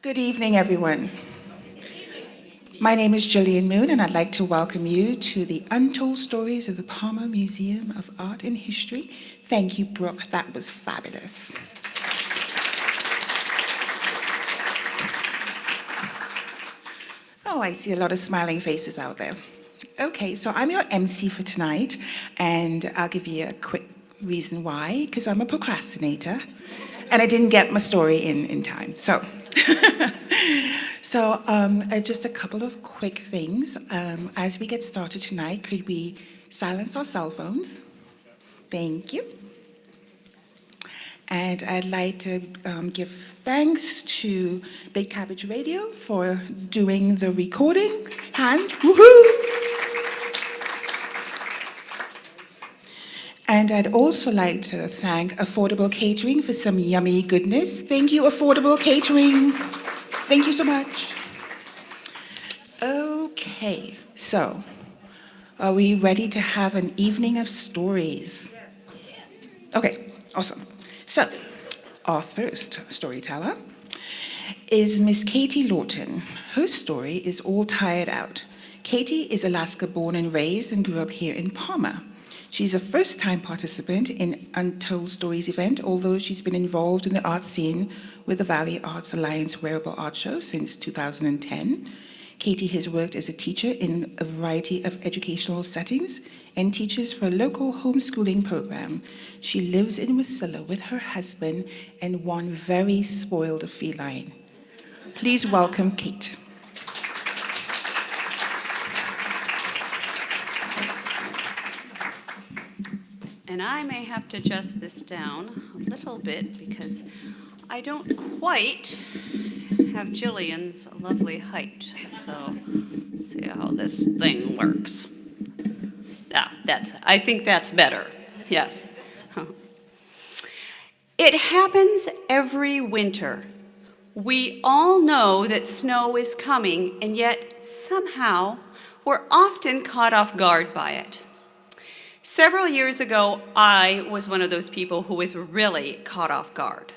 Good evening, everyone. My name is Gillian Moon, and I'd like to welcome you to the Untold Stories of the Palmer Museum of Art and History. Thank you, Brooke. That was fabulous. Oh, I see a lot of smiling faces out there. Okay, so I'm your MC for tonight, and I'll give you a quick reason why, because I'm a procrastinator, and I didn't get my story in time. Just a couple of quick things. As we get started tonight, could we silence our cell phones? Thank you. And I'd like to give thanks to Big Cabbage Radio for doing the recording. Hand, woohoo! And I'd also like to thank Affordable Catering for some yummy goodness. Thank you, Affordable Catering. Thank you so much. Okay, so are we ready to have an evening of stories? Okay, awesome. So, our first storyteller is Miss Katie Lawton. Her story is All Tired Out. Katie is Alaska born and raised and grew up here in Palmer. She's a first-time participant in Untold Stories event, although she's been involved in the art scene with the Valley Arts Alliance Wearable Art Show since 2010. Katie has worked as a teacher in a variety of educational settings and teaches for a local homeschooling program. She lives in Wasilla with her husband and one very spoiled feline. Please welcome Kate. And I may have to adjust this down a little bit because I don't quite have Jillian's lovely height. So let's see how this thing works. I think that's better. Yes. It happens every winter. We all know that snow is coming, and yet somehow we're often caught off guard by it. Several years ago, I was one of those people who was really caught off guard.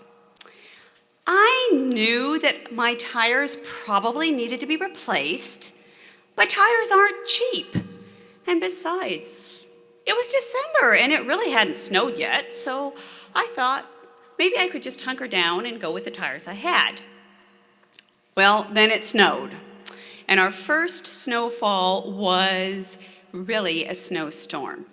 I knew that my tires probably needed to be replaced, but tires aren't cheap. And besides, it was December and it really hadn't snowed yet, so I thought maybe I could just hunker down and go with the tires I had. Well, then it snowed, and our first snowfall was really a snowstorm.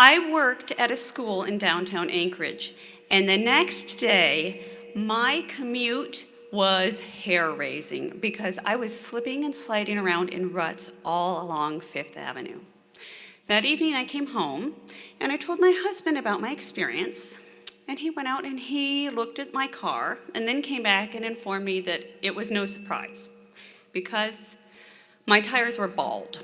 I worked at a school in downtown Anchorage, and the next day, my commute was hair-raising because I was slipping and sliding around in ruts all along Fifth Avenue. That evening, I came home, and I told my husband about my experience, and he went out and he looked at my car, and then came back and informed me that it was no surprise because my tires were bald.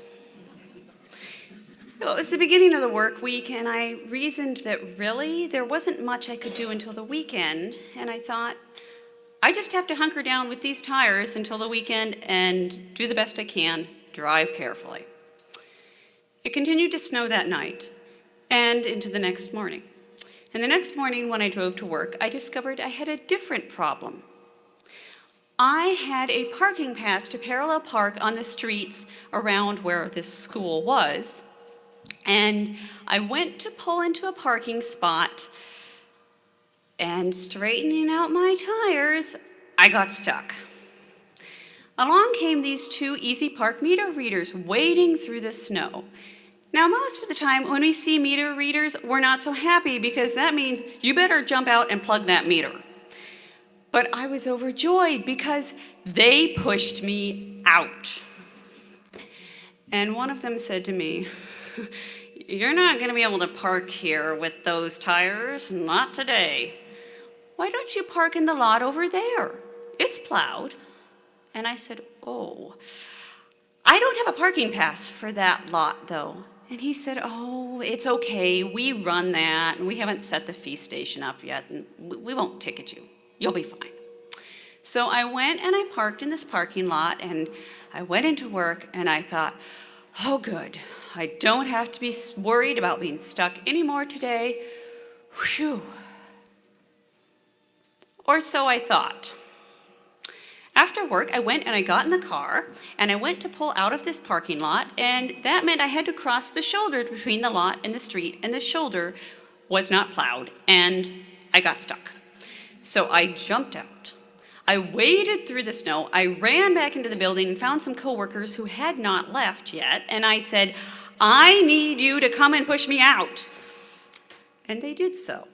It was the beginning of the work week, and I reasoned that really there wasn't much I could do until the weekend, and I thought, I just have to hunker down with these tires until the weekend and do the best I can, drive carefully. It continued to snow that night and into the next morning. And the next morning when I drove to work, I discovered I had a different problem. I had a parking pass to parallel park on the streets around where this school was, and I went to pull into a parking spot, and straightening out my tires, I got stuck. Along came these two Easy Park meter readers wading through the snow. Now, most of the time when we see meter readers, we're not so happy because that means you better jump out and plug that meter. But I was overjoyed because they pushed me out. And one of them said to me, "You're not going to be able to park here with those tires, not today. Why don't you park in the lot over there? It's plowed." And I said, "Oh, I don't have a parking pass for that lot, though." And he said, "Oh, it's okay. We run that, and we haven't set the fee station up yet, and we won't ticket you. You'll be fine." So I went and I parked in this parking lot, and I went into work, and I thought, oh, good. I don't have to be worried about being stuck anymore today. Whew. Or so I thought. after work, I went and I got in the car, and I went to pull out of this parking lot, and that meant I had to cross the shoulder between the lot and the street, and the shoulder was not plowed, and I got stuck. So I jumped out. I waded through the snow. I ran back into the building and found some coworkers who had not left yet, and I said, "I need you to come and push me out." And they did so.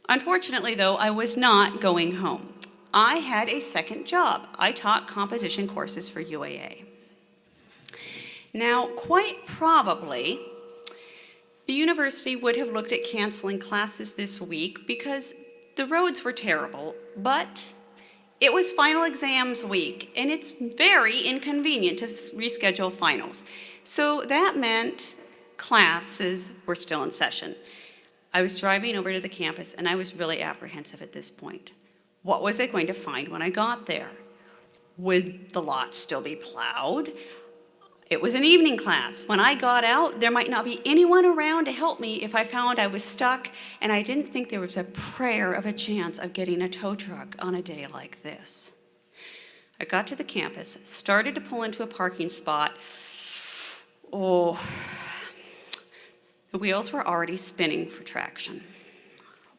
Unfortunately, though, I was not going home. I had a second job. I taught composition courses for UAA. Now, quite probably, the university would have looked at canceling classes this week because the roads were terrible, but it was final exams week, and it's very inconvenient to reschedule finals. So that meant classes were still in session. I was driving over to the campus, and I was really apprehensive at this point. What was I going to find when I got there? Would the lot still be plowed? It was an evening class. When I got out, there might not be anyone around to help me if I found I was stuck, and I didn't think there was a prayer of a chance of getting a tow truck on a day like this. I got to the campus, started to pull into a parking spot. Oh, the wheels were already spinning for traction.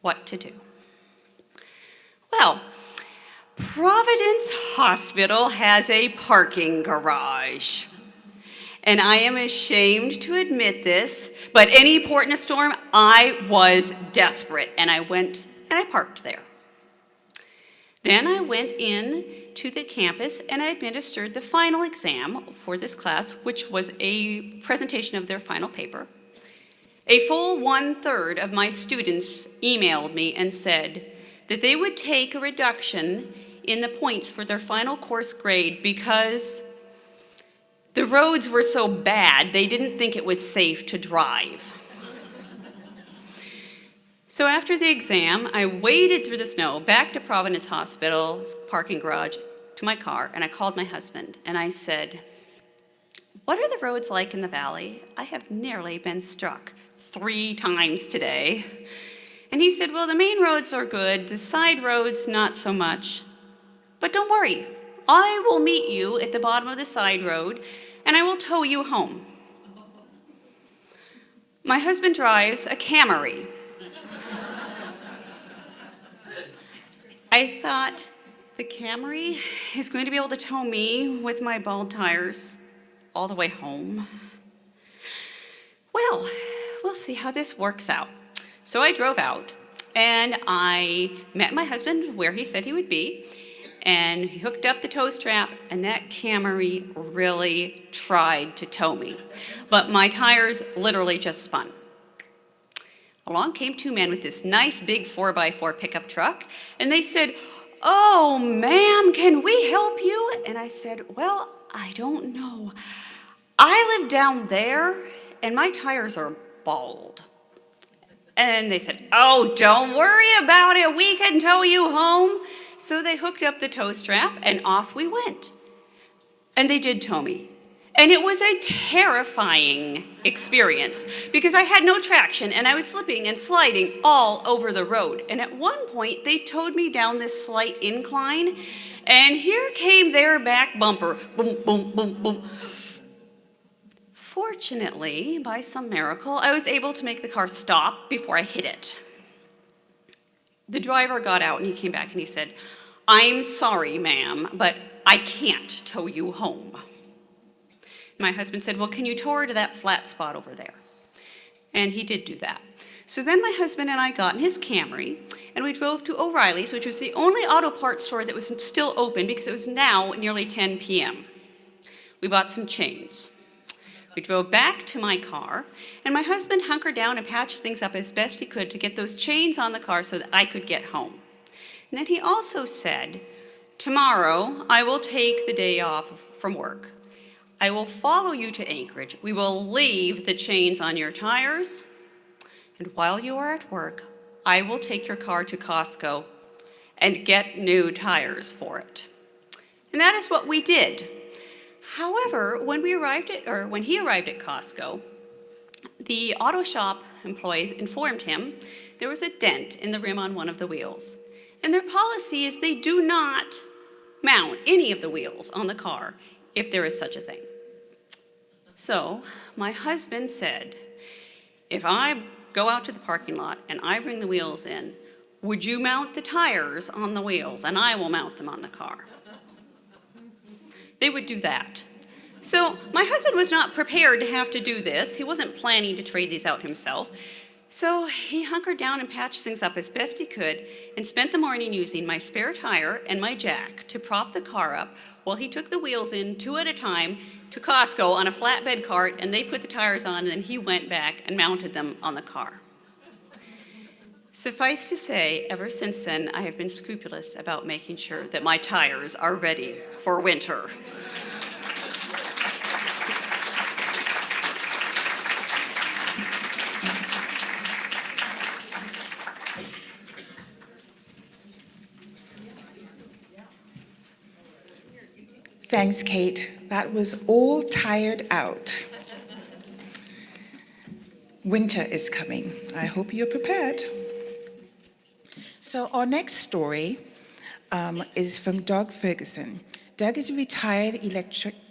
What to do? Well, Providence Hospital has a parking garage. And I am ashamed to admit this, but any port in a storm, I was desperate, and I went and I parked there. Then I went in to the campus and I administered the final exam for this class, which was a presentation of their final paper. A full 1/3 of my students emailed me and said that they would take a reduction in the points for their final course grade because the roads were so bad they didn't think it was safe to drive. So after the exam, I waded through the snow back to Providence Hospital's parking garage to my car, and I called my husband and I said, "What are the roads like in the valley? I have nearly been struck 3 times today." And he said, "Well, the main roads are good, the side roads not so much. But don't worry, I will meet you at the bottom of the side road and I will tow you home." My husband drives a Camry. I thought, the Camry is going to be able to tow me with my bald tires all the way home. Well, we'll see how this works out. So I drove out, and I met my husband where he said he would be, and he hooked up the tow strap, and that Camry really tried to tow me. But my tires literally just spun. Along came 2 men with this nice big 4x4 pickup truck, and they said, "Oh, ma'am, can we help you?" And I said, "Well, I don't know. I live down there, and my tires are bald." And they said, "Oh, don't worry about it. We can tow you home." So they hooked up the tow strap, and off we went. And they did tow me. And it was a terrifying experience because I had no traction and I was slipping and sliding all over the road. And at one point, they towed me down this slight incline, and here came their back bumper. Boom, boom, boom, boom. Fortunately, by some miracle, I was able to make the car stop before I hit it. The driver got out and he came back and he said, "I'm sorry, ma'am, but I can't tow you home." My husband said, "Well, can you tow her to that flat spot over there?" And he did do that. So then my husband and I got in his Camry, and we drove to O'Reilly's, which was the only auto parts store that was still open because it was now nearly 10 p.m. We bought some chains. We drove back to my car, and my husband hunkered down and patched things up as best he could to get those chains on the car so that I could get home. And then he also said, "Tomorrow I will take the day off from work. I will follow you to Anchorage. We will leave the chains on your tires, and while you are at work, I will take your car to Costco and get new tires for it." And that is what we did. However, when he arrived at Costco, the auto shop employees informed him there was a dent in the rim on one of the wheels. And their policy is they do not mount any of the wheels on the car if there is such a thing. So my husband said, if I go out to the parking lot and I bring the wheels in, would you mount the tires on the wheels and I will mount them on the car? They would do that. So my husband was not prepared to have to do this. He wasn't planning to trade these out himself. So he hunkered down and patched things up as best he could and spent the morning using my spare tire and my jack to prop the car up while he took the wheels in 2 at a time to Costco on a flatbed cart, and they put the tires on, and then he went back and mounted them on the car. Suffice to say, ever since then, I have been scrupulous about making sure that my tires are ready for winter. Thanks, Kate. That was all tired out. Winter is coming. I hope you're prepared. So our next story is from Doug Ferguson. Doug is a retired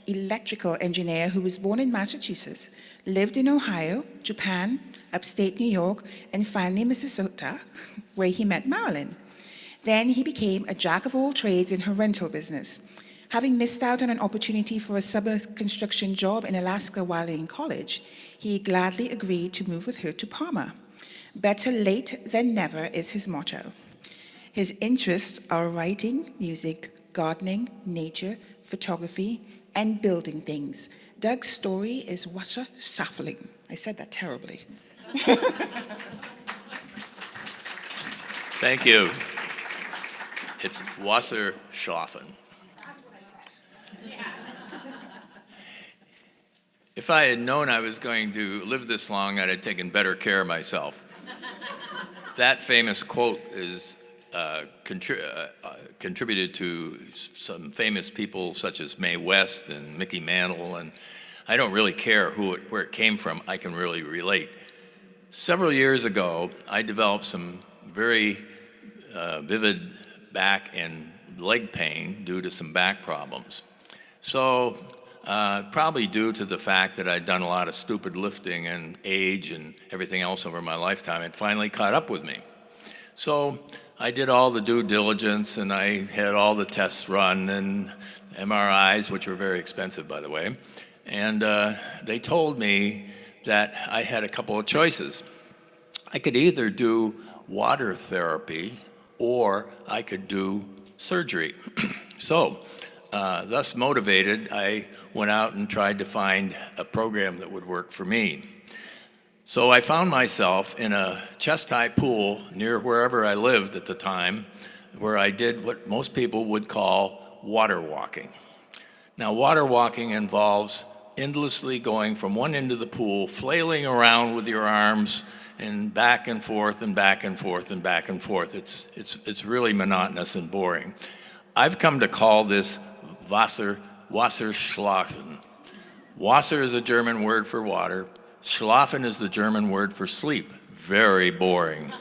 electrical engineer who was born in Massachusetts, lived in Ohio, Japan, upstate New York, and finally Minnesota, where he met Marilyn. Then he became a jack of all trades in her rental business. Having missed out on an opportunity for a summer construction job in Alaska while in college, he gladly agreed to move with her to Palma. Better late than never is his motto. His interests are writing, music, gardening, nature, photography, and building things. Doug's story is Wasserschaffling. I said that terribly. Thank you. It's Wasserschaffen. If I had known I was going to live this long, I'd have taken better care of myself. That famous quote is contributed to some famous people such as Mae West and Mickey Mantle, and I don't really care where it came from. I can really relate. Several years ago, I developed some very vivid back and leg pain due to some back problems. So probably due to the fact that I'd done a lot of stupid lifting and age and everything else over my lifetime, it finally caught up with me. So I did all the due diligence and I had all the tests run and MRIs, which were very expensive, by the way. And they told me that I had a couple of choices. I could either do water therapy or I could do surgery. So, thus motivated, I went out and tried to find a program that would work for me. So I found myself in a chest-high pool near wherever I lived at the time, where I did what most people would call water walking. Now, water walking involves endlessly going from one end of the pool, flailing around with your arms, and back and forth and back and forth and back and forth. It's really monotonous and boring. I've come to call this Wasserschlafen. Wasser is a German word for water. Schlafen is the German word for sleep. Very boring.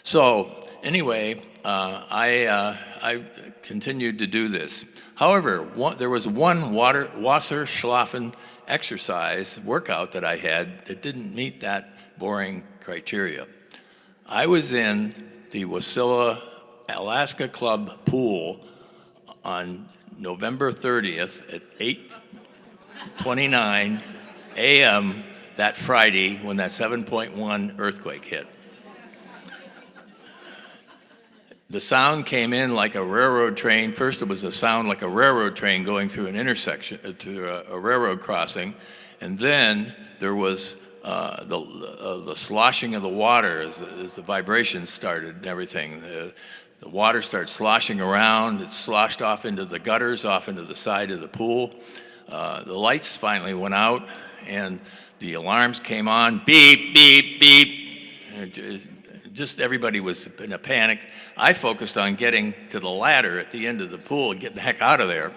So anyway, I continued to do this. However, there was one Wasserschlafen exercise workout that I had that didn't meet that boring criteria. I was in the Wasilla Alaska Club pool on November 30th at 8:29 a.m. that Friday when that 7.1 earthquake hit. The sound came in like a railroad train. First, it was a sound like a railroad train going through an intersection, to a railroad crossing, and then there was the sloshing of the water as the vibrations started and everything. The water started sloshing around. It sloshed off into the gutters, off into the side of the pool. The lights finally went out, and the alarms came on. Beep, beep, beep. Just everybody was in a panic. I focused on getting to the ladder at the end of the pool and getting the heck out of there.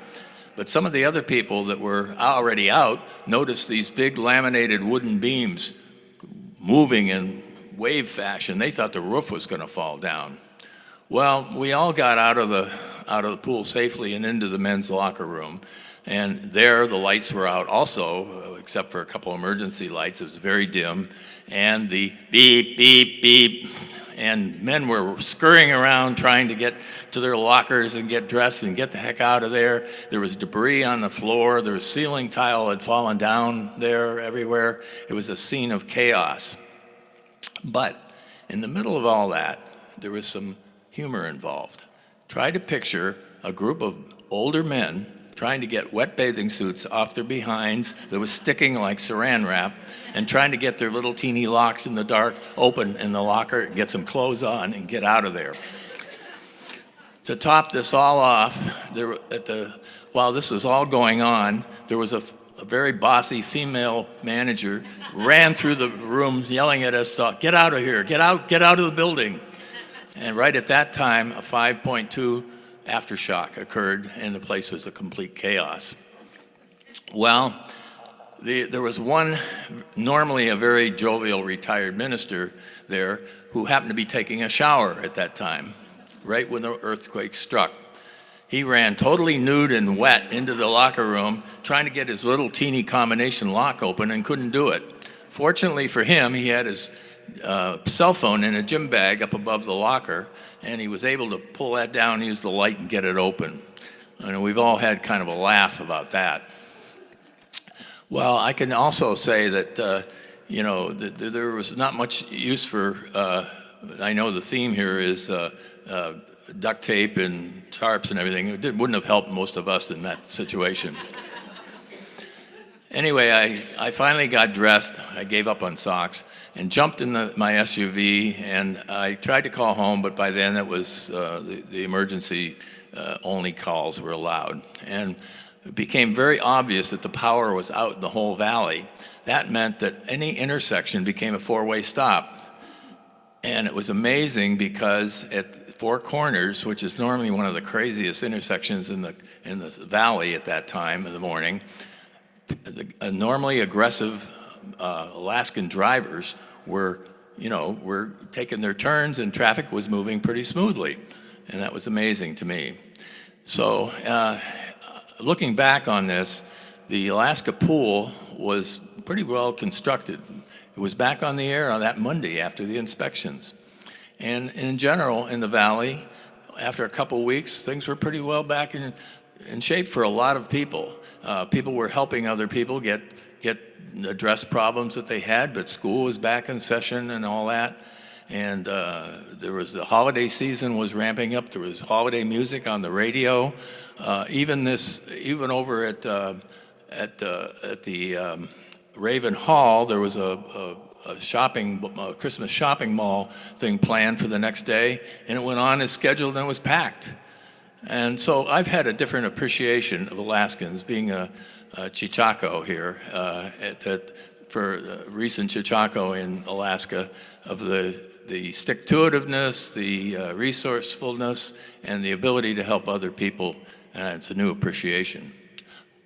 But some of the other people that were already out noticed these big laminated wooden beams moving in wave fashion. They thought the roof was going to fall down. Well, we all got out of out of the pool safely and into the men's locker room. And there, the lights were out also, except for a couple emergency lights. It was very dim. And the beep, beep, beep. And men were scurrying around trying to get to their lockers and get dressed and get the heck out of there. There was debris on the floor. There was ceiling tile had fallen down there everywhere. It was a scene of chaos. But in the middle of all that, there was some humor involved. Try to picture a group of older men trying to get wet bathing suits off their behinds that was sticking like saran wrap and trying to get their little teeny locks in the dark open in the locker and get some clothes on and get out of there. To top this all off, while this was all going on, there was a very bossy female manager ran through the room yelling at us, "Get out of here, get out of the building." And right at that time, a 5.2 aftershock occurred, and the place was a complete chaos. Well, there was one, normally a very jovial retired minister there, who happened to be taking a shower at that time, right when the earthquake struck. He ran totally nude and wet into the locker room, trying to get his little teeny combination lock open and couldn't do it. Fortunately for him, he had his cell phone in a gym bag up above the locker, and he was able to pull that down, use the light, and get it open. And we've all had kind of a laugh about that. Well, I can also say that, that there was not much use for, I know the theme here is duct tape and tarps and everything. It wouldn't have helped most of us in that situation. Anyway, I finally got dressed. I gave up on socks and jumped in my SUV, and I tried to call home, but by then it was the emergency only calls were allowed. And it became very obvious that the power was out in the whole valley. That meant that any intersection became a four-way stop. And it was amazing because at Four Corners, which is normally one of the craziest intersections in the valley at that time in the morning, normally aggressive Alaskan drivers were taking their turns, and traffic was moving pretty smoothly, and that was amazing to me. So looking back on this, the Alaska pool was pretty well constructed. It was back on the air on that Monday after the inspections. And in general, in the valley, after a couple weeks, things were pretty well back in shape for a lot of people. People were helping other people get address problems that they had, but school was back in session and all that. And there was the holiday season was ramping up. There was holiday music on the radio. Even over at the Raven Hall, there was a Christmas shopping mall thing planned for the next day, and it went on as scheduled and was packed. And so I've had a different appreciation of Alaskans, being a Chichako here, for recent Chichako in Alaska, of the stick-to-itiveness, the resourcefulness, and the ability to help other people. And it's a new appreciation.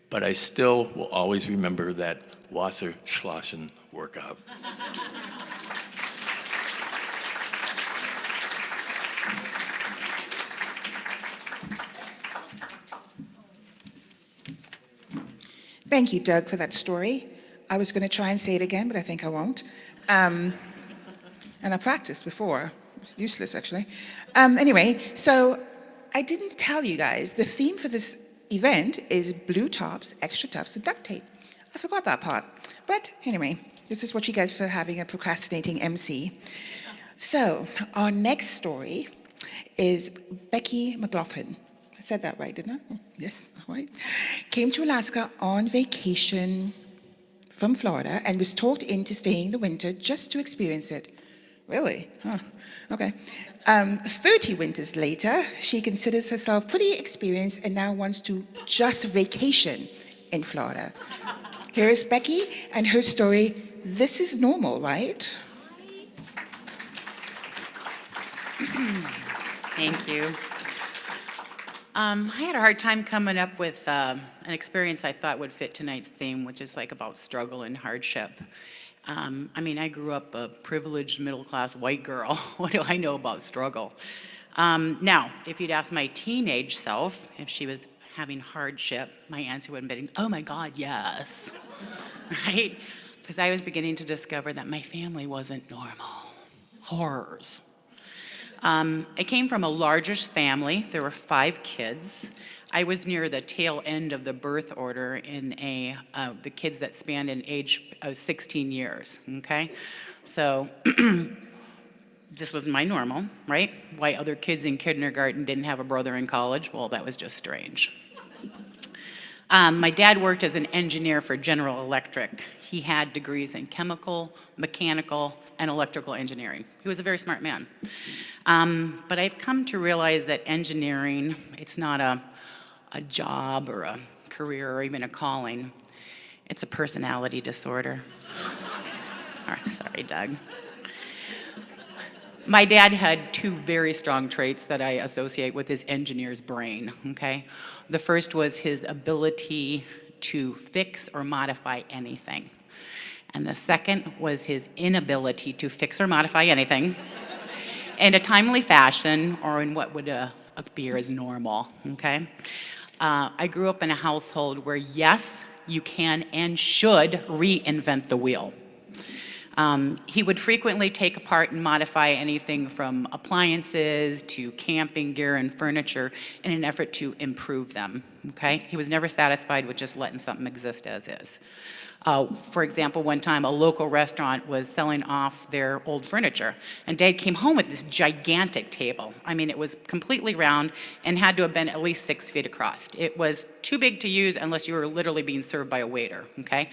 But I still will always remember that Wasserschlaschen workout. Thank you, Doug, for that story. I was going to try and say it again, but I think I won't. And I practiced before. It's useless, actually. Anyway, so I didn't tell you guys, the theme for this event is blue tops, extra tufts, and duct tape. I forgot that part. But anyway, this is what you get for having a procrastinating MC. So our next story is Becky McLaughlin. I said that right, didn't I? Yes, right. Came to Alaska on vacation from Florida and was talked into staying the winter just to experience it. Really? Huh. Okay. 30 winters later, she considers herself pretty experienced and now wants to just vacation in Florida. Here is Becky and her story, This is Normal, right? Thank you. I had a hard time coming up with an experience I thought would fit tonight's theme, which is like about struggle and hardship. I grew up a privileged middle-class white girl. What do I know about struggle? Now, if you'd asked my teenage self if she was having hardship, my answer would have been, oh my God, yes, right? Because I was beginning to discover that my family wasn't normal. Horrors. I came from a largish family. There were 5 kids. I was near the tail end of the birth order in the kids that spanned in age of 16 years, okay? So this was my normal, right? Why other kids in kindergarten didn't have a brother in college? Well, that was just strange. My dad worked as an engineer for General Electric. He had degrees in chemical, mechanical, and electrical engineering. He was a very smart man. But I've come to realize that engineering, it's not a job or a career or even a calling. It's a personality disorder. Sorry, Doug. My dad had 2 very strong traits that I associate with his engineer's brain, okay? The first was his ability to fix or modify anything. And the second was his inability to fix or modify anything in a timely fashion or in what would appear as normal, okay? I grew up in a household where, yes, you can and should reinvent the wheel. He would frequently take apart and modify anything from appliances to camping gear and furniture in an effort to improve them, okay? He was never satisfied with just letting something exist as is. For example, one time a local restaurant was selling off their old furniture, and Dad came home with this gigantic table. I mean, it was completely round and had to have been at least 6 feet across. It was too big to use unless you were literally being served by a waiter, okay?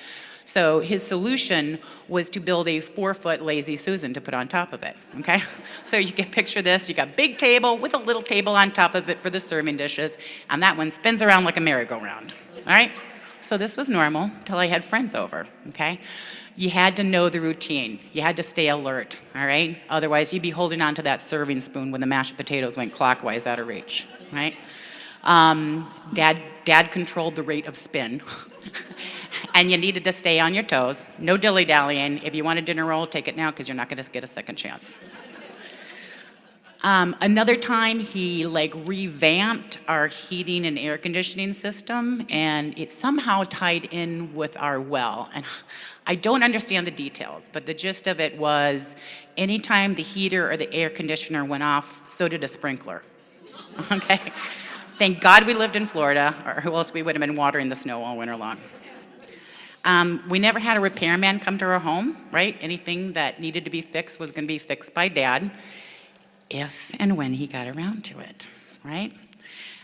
So his solution was to build a 4-foot lazy Susan to put on top of it, okay? So you can picture this, you got big table with a little table on top of it for the serving dishes, and that one spins around like a merry-go-round, all right? So this was normal till I had friends over, okay? You had to know the routine. You had to stay alert, all right? Otherwise, you'd be holding on to that serving spoon when the mashed potatoes went clockwise out of reach, right? Dad controlled the rate of spin. And you needed to stay on your toes. No dilly-dallying. If you want a dinner roll, take it now because you're not going to get a second chance. Another time, he revamped our heating and air conditioning system, and it somehow tied in with our well. And I don't understand the details, but the gist of it was anytime the heater or the air conditioner went off, so did a sprinkler. Okay? Thank God we lived in Florida, or who else we would have been watering the snow all winter long. We never had a repairman come to our home, right? Anything that needed to be fixed was going to be fixed by Dad, if and when he got around to it, right?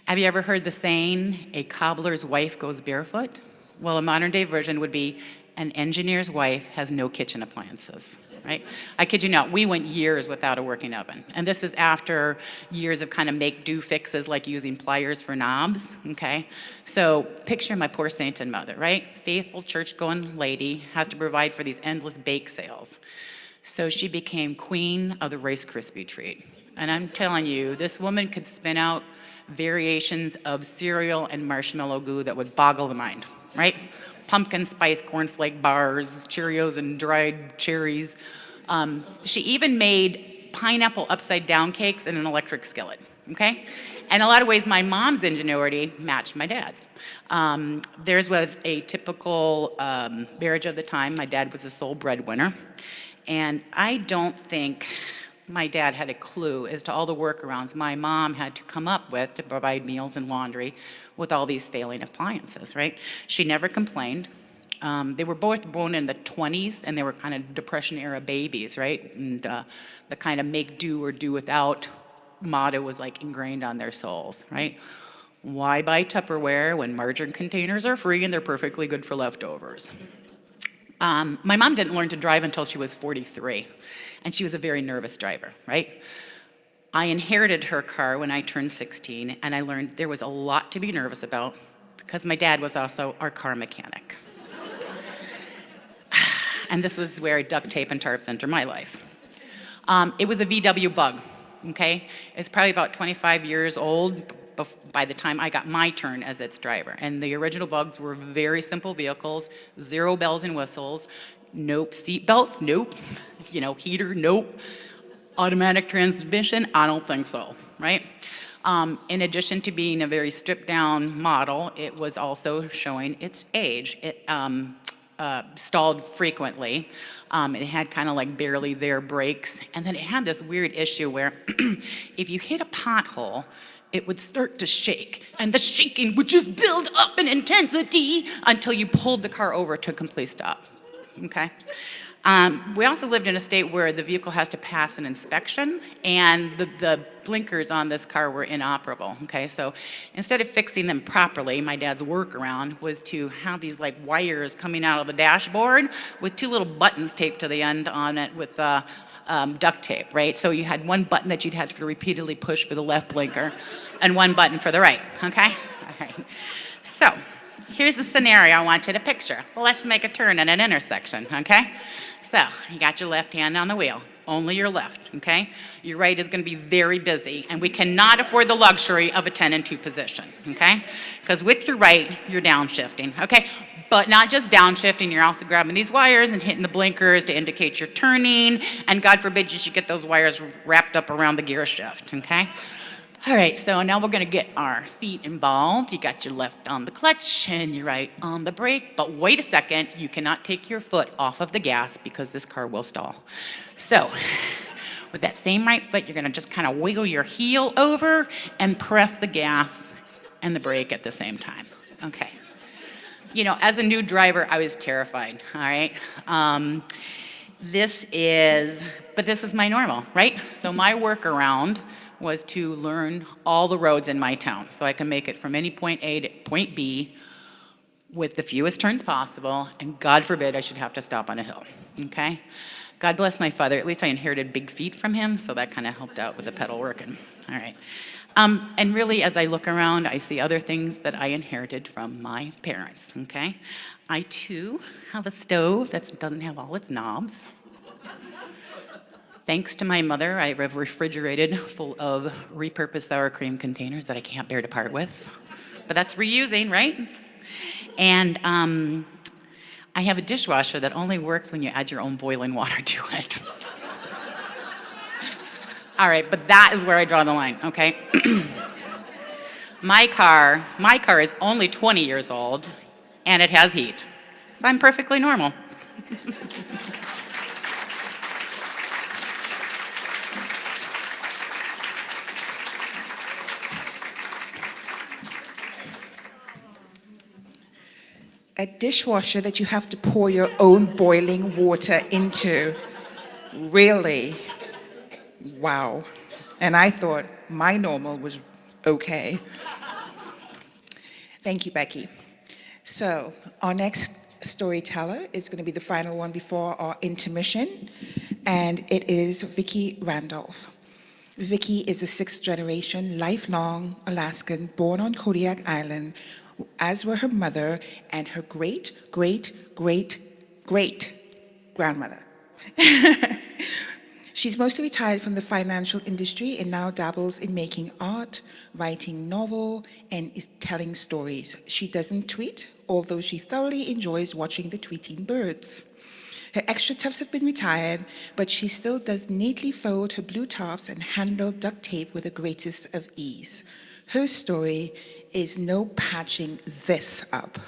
Have you ever heard the saying, a cobbler's wife goes barefoot? Well, a modern day version would be, an engineer's wife has no kitchen appliances, right? I kid you not, we went years without a working oven. And this is after years of kind of make-do fixes like using pliers for knobs, okay? So picture my poor sainted mother, right? Faithful church-going lady has to provide for these endless bake sales. So she became queen of the Rice Krispie treat. And I'm telling you, this woman could spin out variations of cereal and marshmallow goo that would boggle the mind, right? Pumpkin spice cornflake bars, Cheerios and dried cherries. She even made pineapple upside down cakes in an electric skillet, okay? In a lot of ways, my mom's ingenuity matched my dad's. Theirs was a typical marriage of the time. My dad was the sole breadwinner. And I don't think my dad had a clue as to all the workarounds my mom had to come up with to provide meals and laundry with all these failing appliances, right? She never complained. They were both born in the 20s, and they were kind of Depression-era babies, right? And the kind of make do or do without motto was ingrained on their souls, right? Why buy Tupperware when margarine containers are free and they're perfectly good for leftovers? My mom didn't learn to drive until she was 43, and she was a very nervous driver, right? I inherited her car when I turned 16, and I learned there was a lot to be nervous about because my dad was also our car mechanic. And this was where duct tape and tarps enter my life. It was a VW Bug, okay? It's probably about 25 years old by the time I got my turn as its driver. And the original Bugs were very simple vehicles, 0 bells and whistles, nope, seat belts, nope, heater, nope, automatic transmission, I don't think so, right? In addition to being a very stripped down model, it was also showing its age. It stalled frequently. It had kind of like barely there brakes. And then it had this weird issue where if you hit a pothole, it would start to shake. And the shaking would just build up in intensity until you pulled the car over to a complete stop. Okay? We also lived in a state where the vehicle has to pass an inspection, and the blinkers on this car were inoperable, okay? So instead of fixing them properly, my dad's workaround was to have these like wires coming out of the dashboard with two little buttons taped to the end on it with duct tape, right? So you had one button that you'd have to repeatedly push for the left blinker and one button for the right, okay? All right. So here's a scenario I want you to picture. Let's make a turn at an intersection, okay? So you got your left hand on the wheel, only your left, okay? Your right is going to be very busy, and we cannot afford the luxury of a 10 and 2 position, okay? Because with your right, you're downshifting, okay? But not just downshifting, you're also grabbing these wires and hitting the blinkers to indicate you're turning, and God forbid you should get those wires wrapped up around the gear shift, okay? All right, so now we're gonna get our feet involved. You got your left on the clutch and your right on the brake, but wait a second, you cannot take your foot off of the gas because this car will stall. So, with that same right foot, you're gonna just kind of wiggle your heel over and press the gas and the brake at the same time. Okay. You know, as a new driver, I was terrified, all right? This is my normal, right? So my workaround was to learn all the roads in my town so I can make it from any point A to point B with the fewest turns possible, and God forbid I should have to stop on a hill, okay? God bless my father. At least I inherited big feet from him, so that kind of helped out with the pedal working. All right. And really, as I look around, I see other things that I inherited from my parents, okay? I, too, have a stove that doesn't have all its knobs. Thanks to my mother, I have a refrigerated full of repurposed sour cream containers that I can't bear to part with. But that's reusing, right? And I have a dishwasher that only works when you add your own boiling water to it. All right, but that is where I draw the line, okay? My car is only 20 years old, and it has heat. So I'm perfectly normal. A dishwasher that you have to pour your own boiling water into. Really? Wow. And I thought my normal was okay. Thank you, Becky. So our next storyteller is going to be the final one before our intermission, and it is Vicki Randolph. Vicki is a sixth-generation, lifelong Alaskan born on Kodiak Island, as were her mother and her great-great-great-great-grandmother. She's mostly retired from the financial industry and now dabbles in making art, writing novel, and is telling stories. She doesn't tweet, although she thoroughly enjoys watching the tweeting birds. Her extra tufts have been retired, but she still does neatly fold her blue tops and handle duct tape with the greatest of ease. Her story is no patching this up.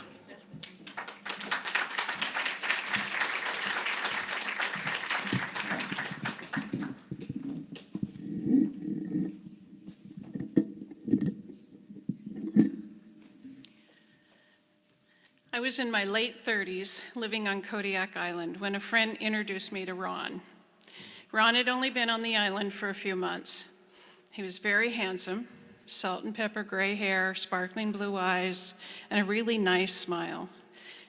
I was in my late 30s, living on Kodiak Island, when a friend introduced me to Ron. Ron had only been on the island for a few months. He was very handsome, salt and pepper gray hair, sparkling blue eyes, and a really nice smile.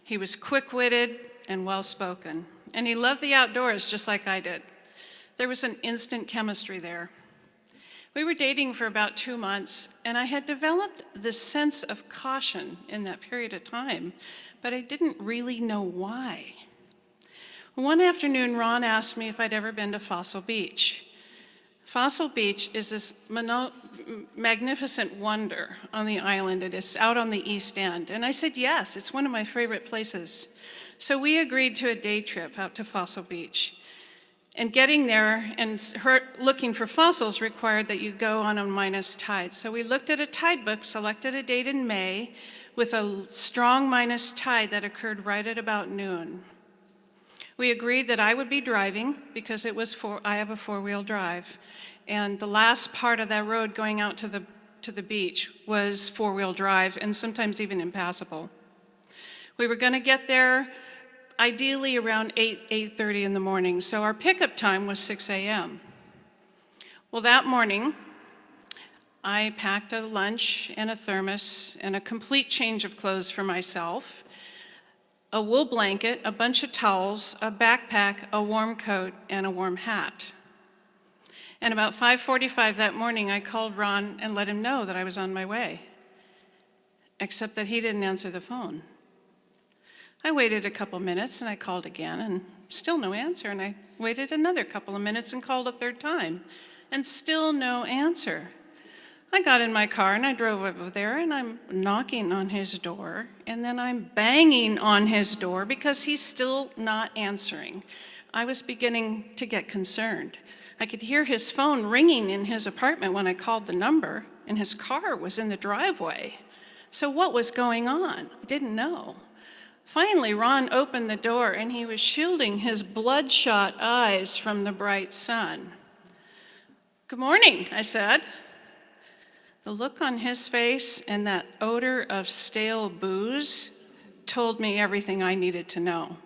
He was quick-witted and well-spoken, and he loved the outdoors just like I did. There was an instant chemistry there. We were dating for about 2 months, and I had developed this sense of caution in that period of time, but I didn't really know why. One afternoon, Ron asked me if I'd ever been to Fossil Beach. Fossil Beach is this magnificent wonder on the island. It is out on the East End. And I said, yes, it's one of my favorite places. So we agreed to a day trip out to Fossil Beach. And getting there and looking for fossils required that you go on a minus tide. So we looked at a tide book, selected a date in May with a strong minus tide that occurred right at about noon. We agreed that I would be driving because I have a four-wheel drive. And the last part of that road going out to the beach was four-wheel drive and sometimes even impassable. We were going to get there ideally around 8:30 in the morning, so our pickup time was 6 a.m. Well, that morning, I packed a lunch and a thermos and a complete change of clothes for myself, a wool blanket, a bunch of towels, a backpack, a warm coat, and a warm hat. And about 5:45 that morning, I called Ron and let him know that I was on my way, except that he didn't answer the phone. I waited a couple minutes and I called again and still no answer. And I waited another couple of minutes and called a third time and still no answer. I got in my car and I drove over there and I'm knocking on his door and then I'm banging on his door because he's still not answering. I was beginning to get concerned. I could hear his phone ringing in his apartment when I called the number and his car was in the driveway. So what was going on? I didn't know. Finally, Ron opened the door and he was shielding his bloodshot eyes from the bright sun. "Good morning," I said. The look on his face and that odor of stale booze told me everything I needed to know.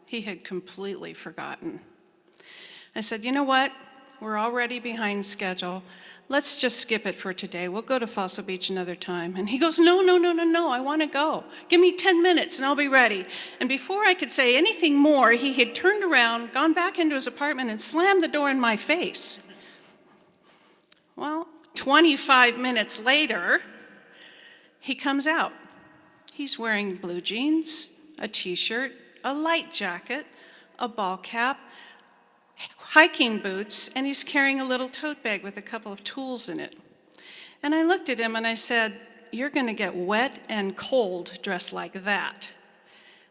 He had completely forgotten. I said, "You know what? We're already behind schedule. Let's just skip it for today. We'll go to Fossil Beach another time." And he goes, No, I want to go. Give me 10 minutes and I'll be ready. And before I could say anything more, he had turned around, gone back into his apartment and slammed the door in my face. Well, 25 minutes later, he comes out. He's wearing blue jeans, a t-shirt, a light jacket, a ball cap, hiking boots, and he's carrying a little tote bag with a couple of tools in it. And I looked at him and I said, "You're going to get wet and cold dressed like that."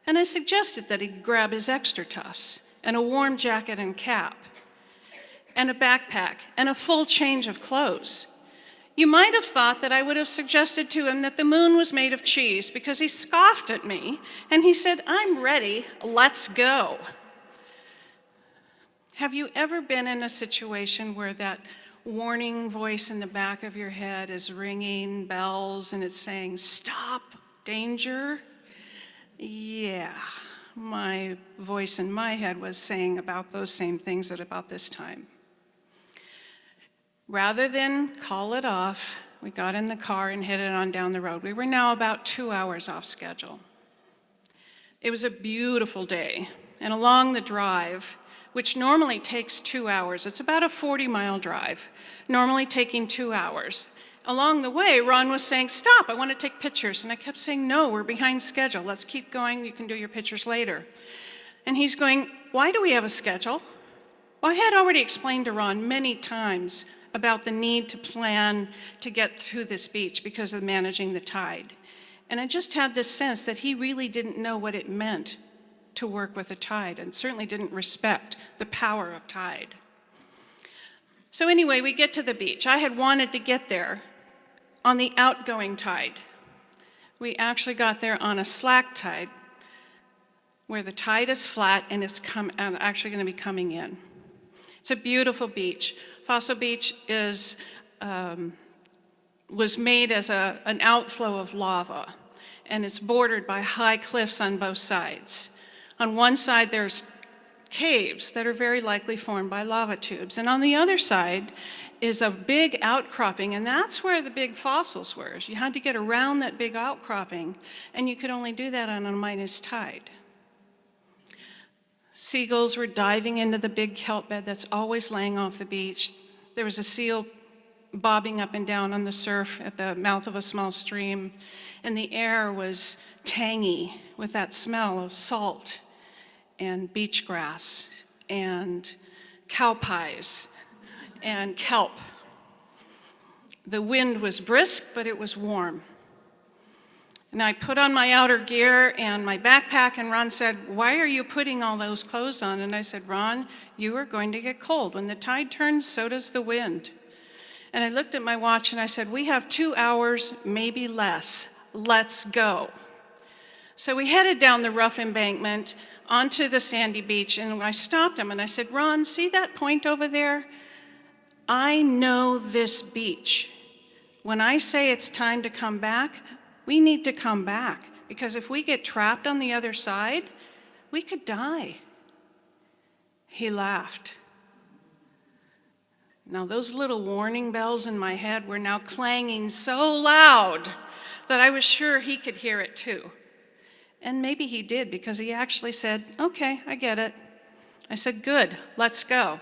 And I suggested that he grab his extra tufts and a warm jacket and cap and a backpack and a full change of clothes. You might have thought that I would have suggested to him that the moon was made of cheese because he scoffed at me and he said, "I'm ready, let's go." Have you ever been in a situation where that warning voice in the back of your head is ringing bells and it's saying, "Stop, danger"? Yeah, my voice in my head was saying about those same things at about this time. Rather than call it off, we got in the car and headed on down the road. We were now about 2 hours off schedule. It was a beautiful day, and along the drive, which normally takes 2 hours. It's about a 40-mile drive, normally taking 2 hours. Along the way, Ron was saying, "Stop, I want to take pictures." And I kept saying, "No, we're behind schedule. Let's keep going. You can do your pictures later." And he's going, "Why do we have a schedule?" Well, I had already explained to Ron many times about the need to plan to get through this beach because of managing the tide. And I just had this sense that he really didn't know what it meant to work with a tide and certainly didn't respect the power of tide. So anyway, we get to the beach. I had wanted to get there on the outgoing tide. We actually got there on a slack tide where the tide is flat and it's actually going to be coming in. It's a beautiful beach. Fossil Beach was made as an outflow of lava, and it's bordered by high cliffs on both sides. On one side, there's caves that are very likely formed by lava tubes. And on the other side is a big outcropping, and that's where the big fossils were. You had to get around that big outcropping, and you could only do that on a minus tide. Seagulls were diving into the big kelp bed that's always laying off the beach. There was a seal bobbing up and down on the surf at the mouth of a small stream, and the air was tangy with that smell of salt and beach grass and cow pies and kelp. The wind was brisk, but it was warm. And I put on my outer gear and my backpack, and Ron said, "Why are you putting all those clothes on?" And I said, "Ron, you are going to get cold. When the tide turns, so does the wind." And I looked at my watch and I said, "We have 2 hours, maybe less. Let's go." So we headed down the rough embankment onto the sandy beach, and I stopped him and I said, "Ron, see that point over there? I know this beach. When I say it's time to come back, we need to come back, because if we get trapped on the other side, we could die." He laughed. Now those little warning bells in my head were now clanging so loud that I was sure he could hear it too. And maybe he did, because he actually said, "Okay, I get it." I said, "Good, let's go."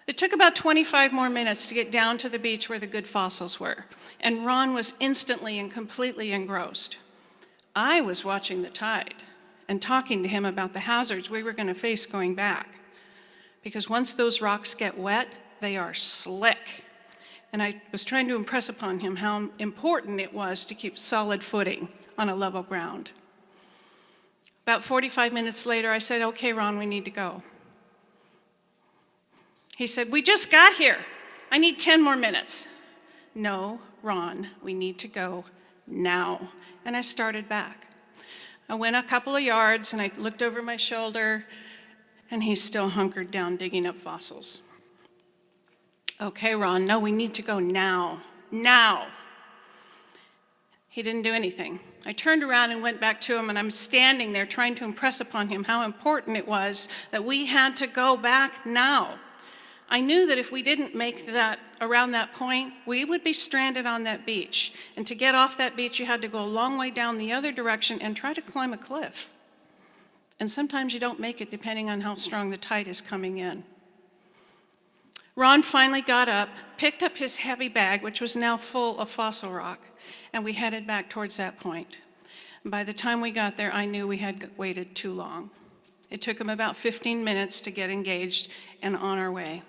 It took about 25 more minutes to get down to the beach where the good fossils were, and Ron was instantly and completely engrossed. I was watching the tide and talking to him about the hazards we were going to face going back, because once those rocks get wet, they are slick. And I was trying to impress upon him how important it was to keep solid footing on a level ground. About 45 minutes later, I said, "Okay, Ron, we need to go." He said, "We just got here. I need 10 more minutes." "No, Ron, we need to go now." And I started back. I went a couple of yards and I looked over my shoulder, and he's still hunkered down digging up fossils. "Okay, Ron, no, we need to go now. Now." He didn't do anything. I turned around and went back to him, and I'm standing there trying to impress upon him how important it was that we had to go back now. I knew that if we didn't make that around that point, we would be stranded on that beach. And to get off that beach, you had to go a long way down the other direction and try to climb a cliff. And sometimes you don't make it depending on how strong the tide is coming in. Ron finally got up, picked up his heavy bag, which was now full of fossil rock, and we headed back towards that point. And by the time we got there, I knew we had waited too long. It took him about 15 minutes to get engaged and on our way.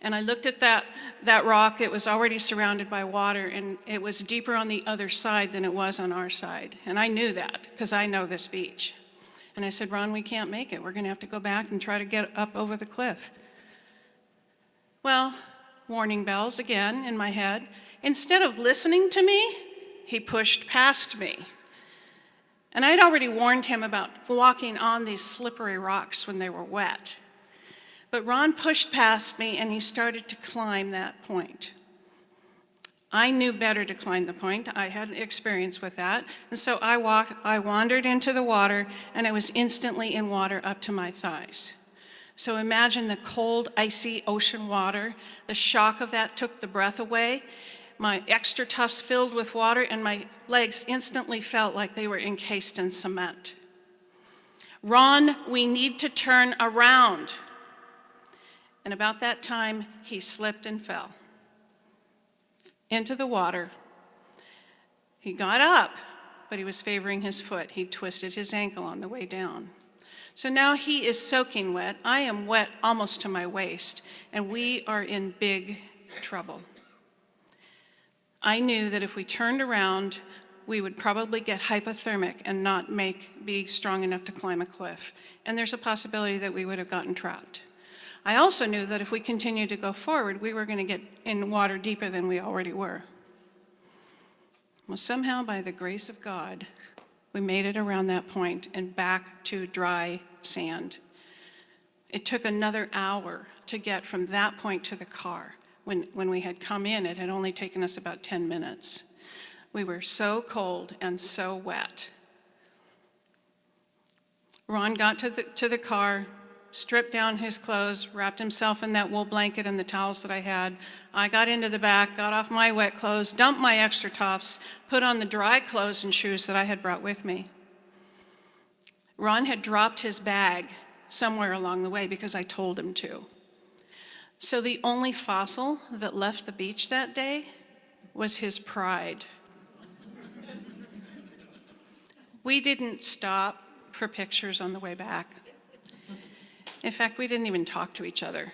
And I looked at that rock. It was already surrounded by water, and it was deeper on the other side than it was on our side. And I knew that, because I know this beach. And I said, "Ron, we can't make it. We're going to have to go back and try to get up over the cliff." Well, warning bells again in my head. Instead of listening to me, he pushed past me. And I'd already warned him about walking on these slippery rocks when they were wet. But Ron pushed past me, and he started to climb that point. I knew better to climb the point. I had experience with that. And so I wandered into the water, and I was instantly in water up to my thighs. So imagine the cold, icy ocean water. The shock of that took the breath away. My extra tufts filled with water, and my legs instantly felt like they were encased in cement. "Ron, we need to turn around." And about that time, he slipped and fell into the water. He got up, but he was favoring his foot. He twisted his ankle on the way down. So now he is soaking wet. I am wet almost to my waist, and we are in big trouble. I knew that if we turned around, we would probably get hypothermic and not be strong enough to climb a cliff. And there's a possibility that we would have gotten trapped. I also knew that if we continued to go forward, we were going to get in water deeper than we already were. Well, somehow, by the grace of God, we made it around that point and back to dry sand. It took another hour to get from that point to the car. When we had come in, it had only taken us about 10 minutes. We were so cold and so wet. Ron got to the car, stripped down his clothes, wrapped himself in that wool blanket and the towels that I had. I got into the back, got off my wet clothes, dumped my extra tufts, put on the dry clothes and shoes that I had brought with me. Ron had dropped his bag somewhere along the way because I told him to. So the only fossil that left the beach that day was his pride. We didn't stop for pictures on the way back. In fact, we didn't even talk to each other.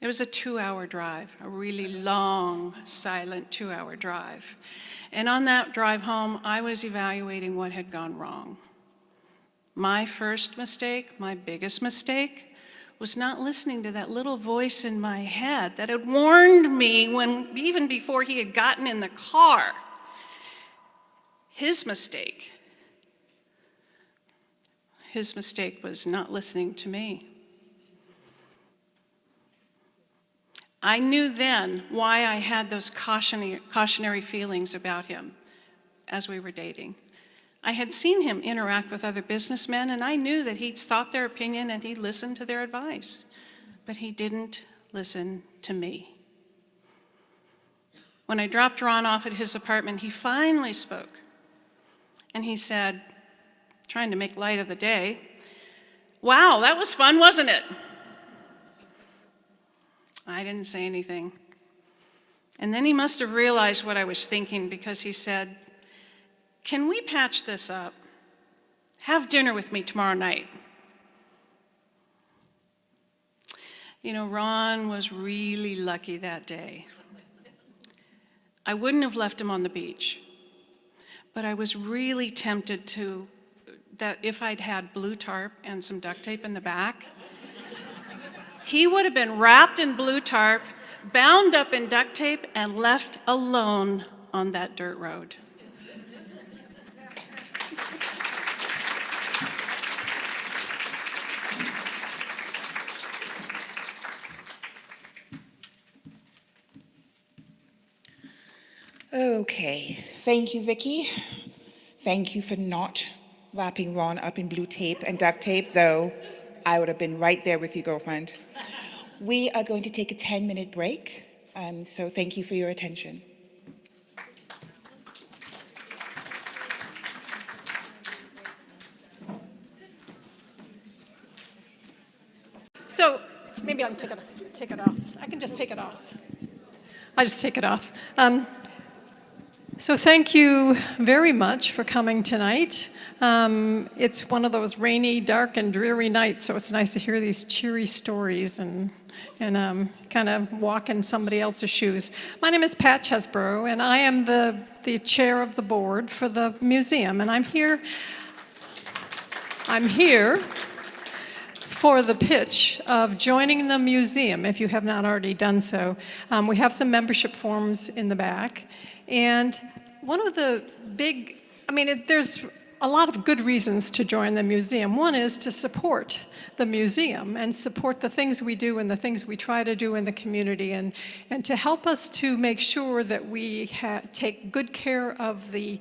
It was a 2-hour drive, a really long, silent 2-hour drive. And on that drive home, I was evaluating what had gone wrong. My first mistake, my biggest mistake, was not listening to that little voice in my head that had warned me even before he had gotten in the car. His mistake was not listening to me. I knew then why I had those cautionary feelings about him as we were dating. I had seen him interact with other businessmen, and I knew that he'd sought their opinion and he'd listened to their advice. But he didn't listen to me. When I dropped Ron off at his apartment, he finally spoke. And he said, trying to make light of the day, "Wow, that was fun, wasn't it?" I didn't say anything. And then he must have realized what I was thinking, because he said, "Can we patch this up? Have dinner with me tomorrow night." You know, Ron was really lucky that day. I wouldn't have left him on the beach, but I was really tempted that if I'd had blue tarp and some duct tape in the back, he would have been wrapped in blue tarp, bound up in duct tape, and left alone on that dirt road. Okay, thank you, Vicki. Thank you for not wrapping Ron up in blue tape and duct tape, though I would have been right there with you, girlfriend. We are going to take a 10-minute break, so thank you for your attention. So maybe I'll take it off. I can just take it off. I'll just take it off. So thank you very much for coming tonight. It's one of those rainy, dark, and dreary nights, so it's nice to hear these cheery stories and kind of walk in somebody else's shoes. My name is Pat Chesborough, and I am the chair of the board for the museum, and I'm here for the pitch of joining the museum, if you have not already done so. We have some membership forms in the back, and one of the big, there's a lot of good reasons to join the museum. One is to support the museum and support the things we do and the things we try to do in the community, and to help us to make sure that we take good care of the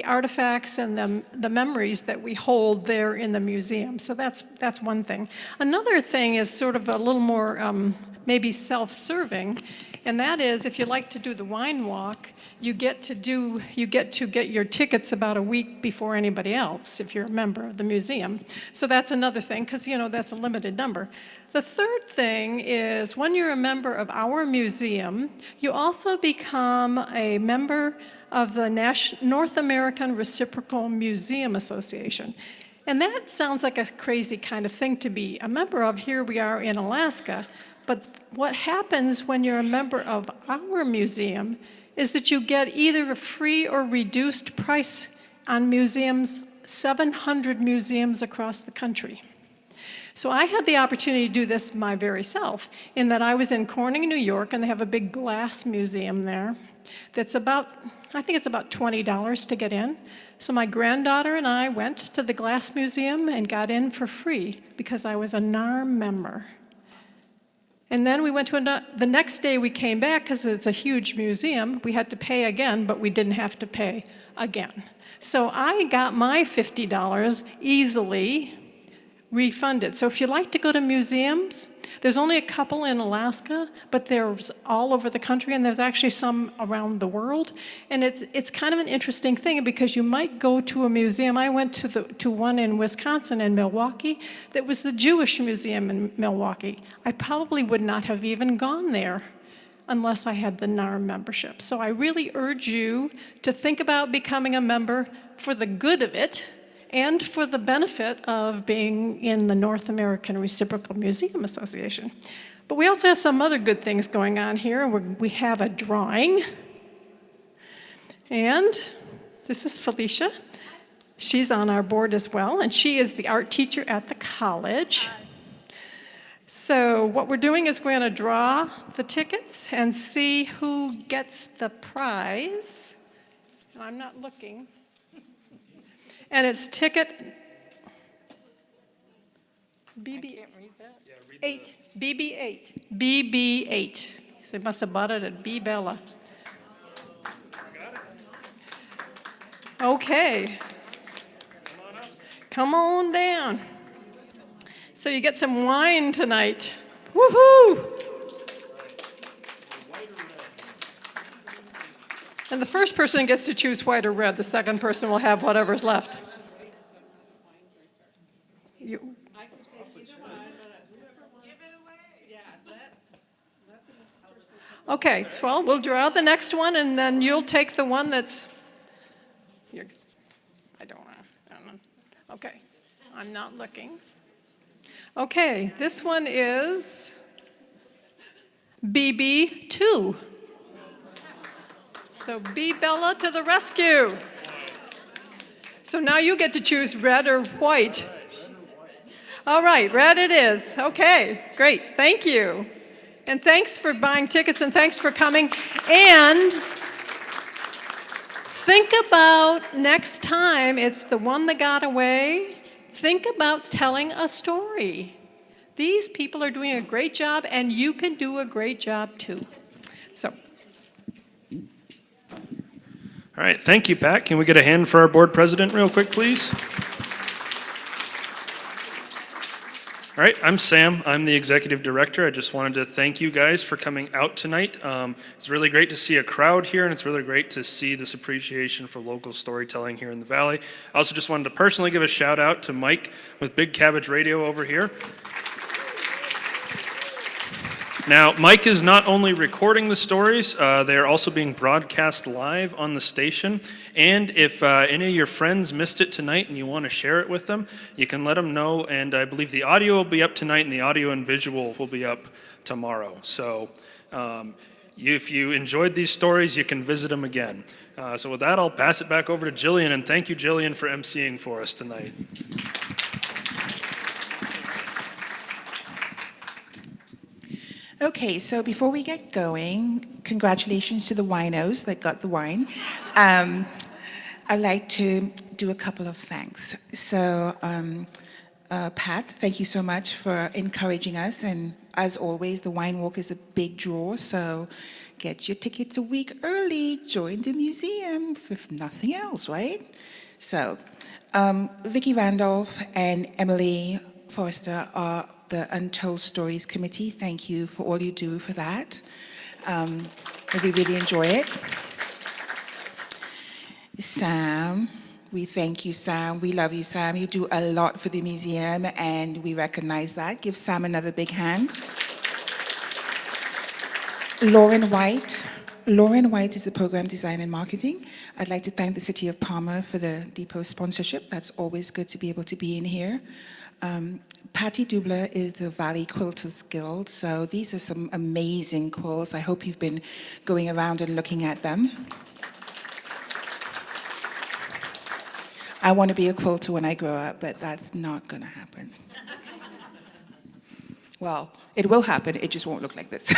artifacts and the memories that we hold there in the museum. So that's one thing. Another thing is sort of a little more maybe self-serving, and that is if you like to do the wine walk, you get to get your tickets about a week before anybody else if you're a member of the museum. So that's another thing, because that's a limited number. The third thing is when you're a member of our museum, you also become a member of the North American Reciprocal Museum Association. And that sounds like a crazy kind of thing to be a member of. Here we are in Alaska. But what happens when you're a member of our museum is that you get either a free or reduced price on museums, 700 museums across the country. So I had the opportunity to do this my very self, in that I was in Corning, New York, and they have a big glass museum there that's I think it's about $20 to get in. So my granddaughter and I went to the glass museum and got in for free because I was a NARM member. And then we went to the next day we came back because it's a huge museum. We had to pay again, but we didn't have to pay again. So I got my $50 easily refunded. So if you like to go to museums, there's only a couple in Alaska, but there's all over the country, and there's actually some around the world. And it's kind of an interesting thing because you might go to a museum. I went to one in Wisconsin in Milwaukee that was the Jewish Museum in Milwaukee. I probably would not have even gone there unless I had the NARM membership. So I really urge you to think about becoming a member for the good of it, and for the benefit of being in the North American Reciprocal Museum Association. But we also have some other good things going on here. We have a drawing, And this is Felicia. She's on our board as well, and she is the art teacher at the college. So what we're doing is we're going to draw the tickets and see who gets the prize. I'm not looking. And it's ticket BB8. BB8. So they must have bought it at B Bella. Okay. Come on down. So you get some wine tonight. Woohoo! And the first person gets to choose white or red. The second person will have whatever's left. You, okay, well, we'll draw the next one, and then you'll take the one that's. I don't know. Okay, I'm not looking. Okay, this one is BB2. So B Bella to the rescue. So now you get to choose red or white. All right, red it is. Okay, great, thank you. And thanks for buying tickets and thanks for coming. And think about next time, it's the one that got away. Think about telling a story. These people are doing a great job and you can do a great job too. So. All right, thank you, Pat. Can we get a hand for our board president real quick, please? All right, I'm Sam. I'm the executive director. I just wanted to thank you guys for coming out tonight. It's really great to see a crowd here, and it's really great to see this appreciation for local storytelling here in the Valley. I also just wanted to personally give a shout out to Mike with Big Cabbage Radio over here. Now, Mike is not only recording the stories, they are also being broadcast live on the station. And if any of your friends missed it tonight and you want to share it with them, you can let them know. And I believe the audio will be up tonight and the audio and visual will be up tomorrow. So if you enjoyed these stories, you can visit them again. So with that, I'll pass it back over to Jillian. And thank you, Jillian, for emceeing for us tonight. Okay, so before we get going, congratulations to the winos that got the wine. I'd like to do a couple of thanks. So, Pat, thank you so much for encouraging us. And as always, the wine walk is a big draw. So get your tickets a week early, join the museum, if nothing else, right? So, Vicki Randolph and Emily Forrester are the Untold Stories Committee. Thank you for all you do for that. We really enjoy it. Sam, we thank you, Sam. We love you, Sam. You do a lot for the museum, and we recognize that. Give Sam another big hand. Lauren White. Lauren White is the program design and marketing. I'd like to thank the City of Palmer for the depot sponsorship. That's always good to be able to be in here. Patty Dubler is the Valley Quilters Guild. So these are some amazing quilts. I hope you've been going around and looking at them. I want to be a quilter when I grow up, but that's not going to happen. Well, it will happen, it just won't look like this.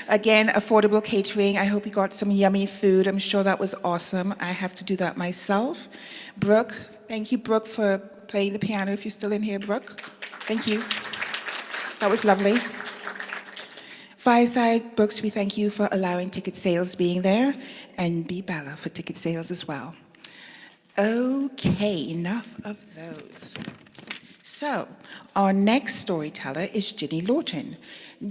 Again, affordable catering. I hope you got some yummy food. I'm sure that was awesome. I have to do that myself. Brooke, thank you, Brooke, for playing the piano. If you're still in here, Brooke, thank you. That was lovely. Fireside Books, we thank you for allowing ticket sales being there, and B. Bella for ticket sales as well. Okay, enough of those. So, our next storyteller is Ginny Lawton.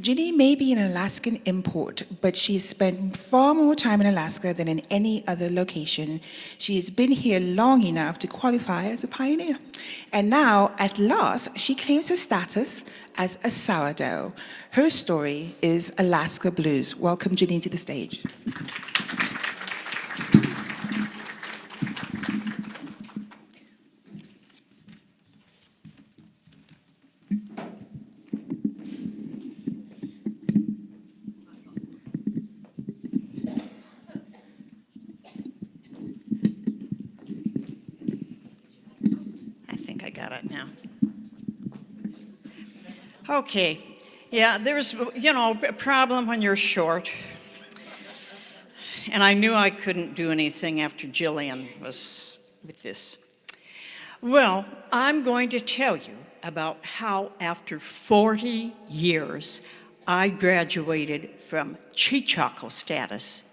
Ginny may be an Alaskan import, but she has spent far more time in Alaska than in any other location. She has been here long enough to qualify as a pioneer. And now, at last, she claims her status as a sourdough. Her story is Alaska Blues. Welcome, Ginny, to the stage. got it now. Okay. Yeah, there's, a problem when you're short. And I knew I couldn't do anything after Jillian was with this. Well, I'm going to tell you about how after 40 years, I graduated from chichaco status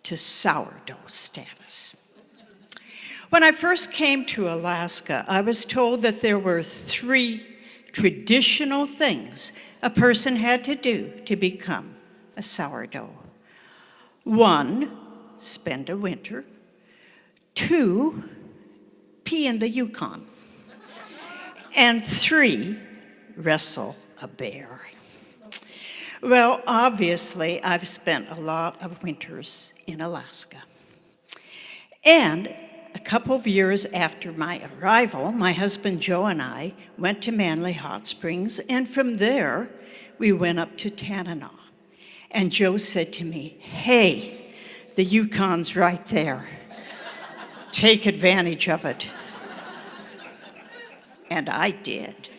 to sourdough status. When I first came to Alaska, I was told that there were 3 traditional things a person had to do to become a sourdough. 1, spend a winter. 2, pee in the Yukon. And 3, wrestle a bear. Well, obviously, I've spent a lot of winters in Alaska. And a couple of years after my arrival, my husband Joe and I went to Manly Hot Springs, and from there, we went up to Tanana. And Joe said to me, "Hey, the Yukon's right there. Take advantage of it." And I did.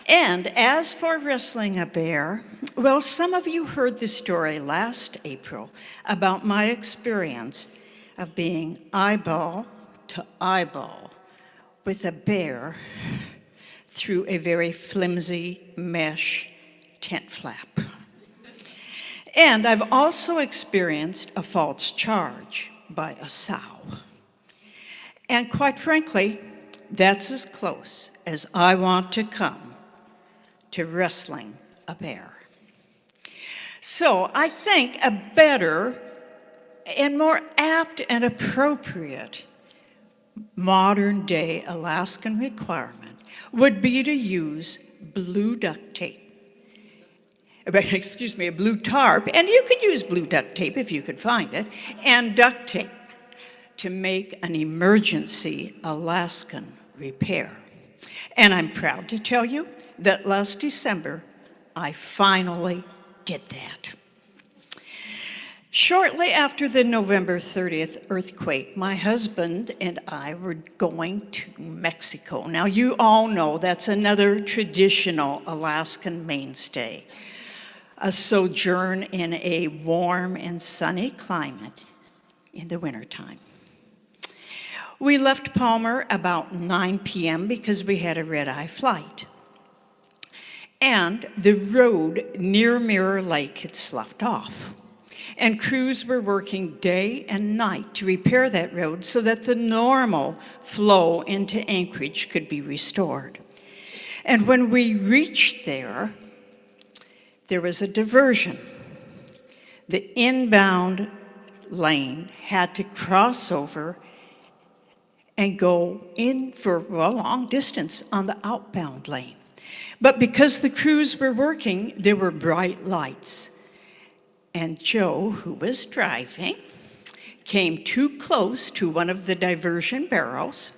And as for wrestling a bear, well, some of you heard the story last April about my experience of being eyeball to eyeball with a bear through a very flimsy mesh tent flap. And I've also experienced a false charge by a sow. And quite frankly, that's as close as I want to come to wrestling a bear. So I think a better and more apt and appropriate modern day Alaskan requirement would be to use blue duct tape. Excuse me, a blue tarp, and you could use blue duct tape if you could find it, and duct tape to make an emergency Alaskan repair. And I'm proud to tell you that last December, I finally did that. Shortly after the November 30th earthquake, my husband and I were going to Mexico. Now, you all know that's another traditional Alaskan mainstay, a sojourn in a warm and sunny climate in the wintertime. We left Palmer about 9 p.m. because we had a red-eye flight. And the road near Mirror Lake had sloughed off. And crews were working day and night to repair that road so that the normal flow into Anchorage could be restored. And when we reached there was a diversion. The inbound lane had to cross over and go in for a long distance on the outbound lane. But because the crews were working, there were bright lights. And Joe, who was driving, came too close to one of the diversion barrels,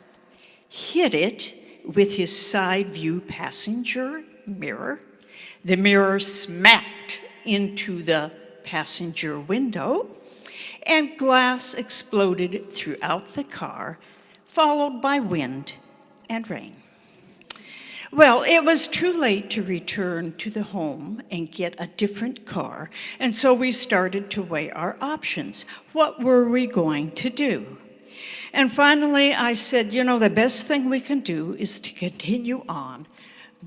hit it with his side view passenger mirror. The mirror smacked into the passenger window, and glass exploded throughout the car, followed by wind and rain. Well, it was too late to return to the home and get a different car, and so we started to weigh our options. What were we going to do? And finally, I said, the best thing we can do is to continue on,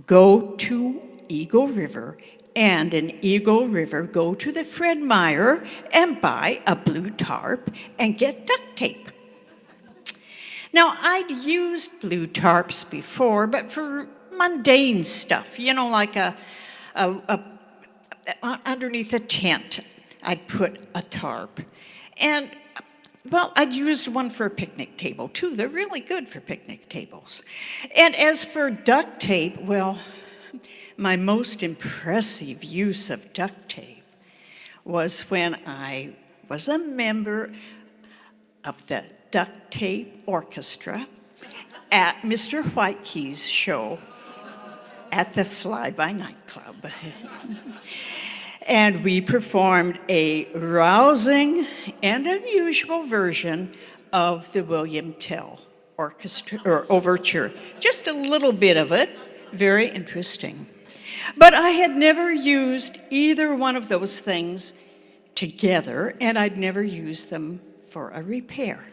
go to Eagle River, and in Eagle River, go to the Fred Meyer and buy a blue tarp and get duct tape. Now, I'd used blue tarps before, but for mundane stuff, like underneath a tent, I'd put a tarp. And, I'd used one for a picnic table, too. They're really good for picnic tables. And as for duct tape, my most impressive use of duct tape was when I was a member of the Duct Tape Orchestra at Mr. Whitekey's show at the Fly-By nightclub. And we performed a rousing and unusual version of the William Tell orchestra or overture, just a little bit of it, very interesting. But I had never used either one of those things together, and I'd never used them for a repair.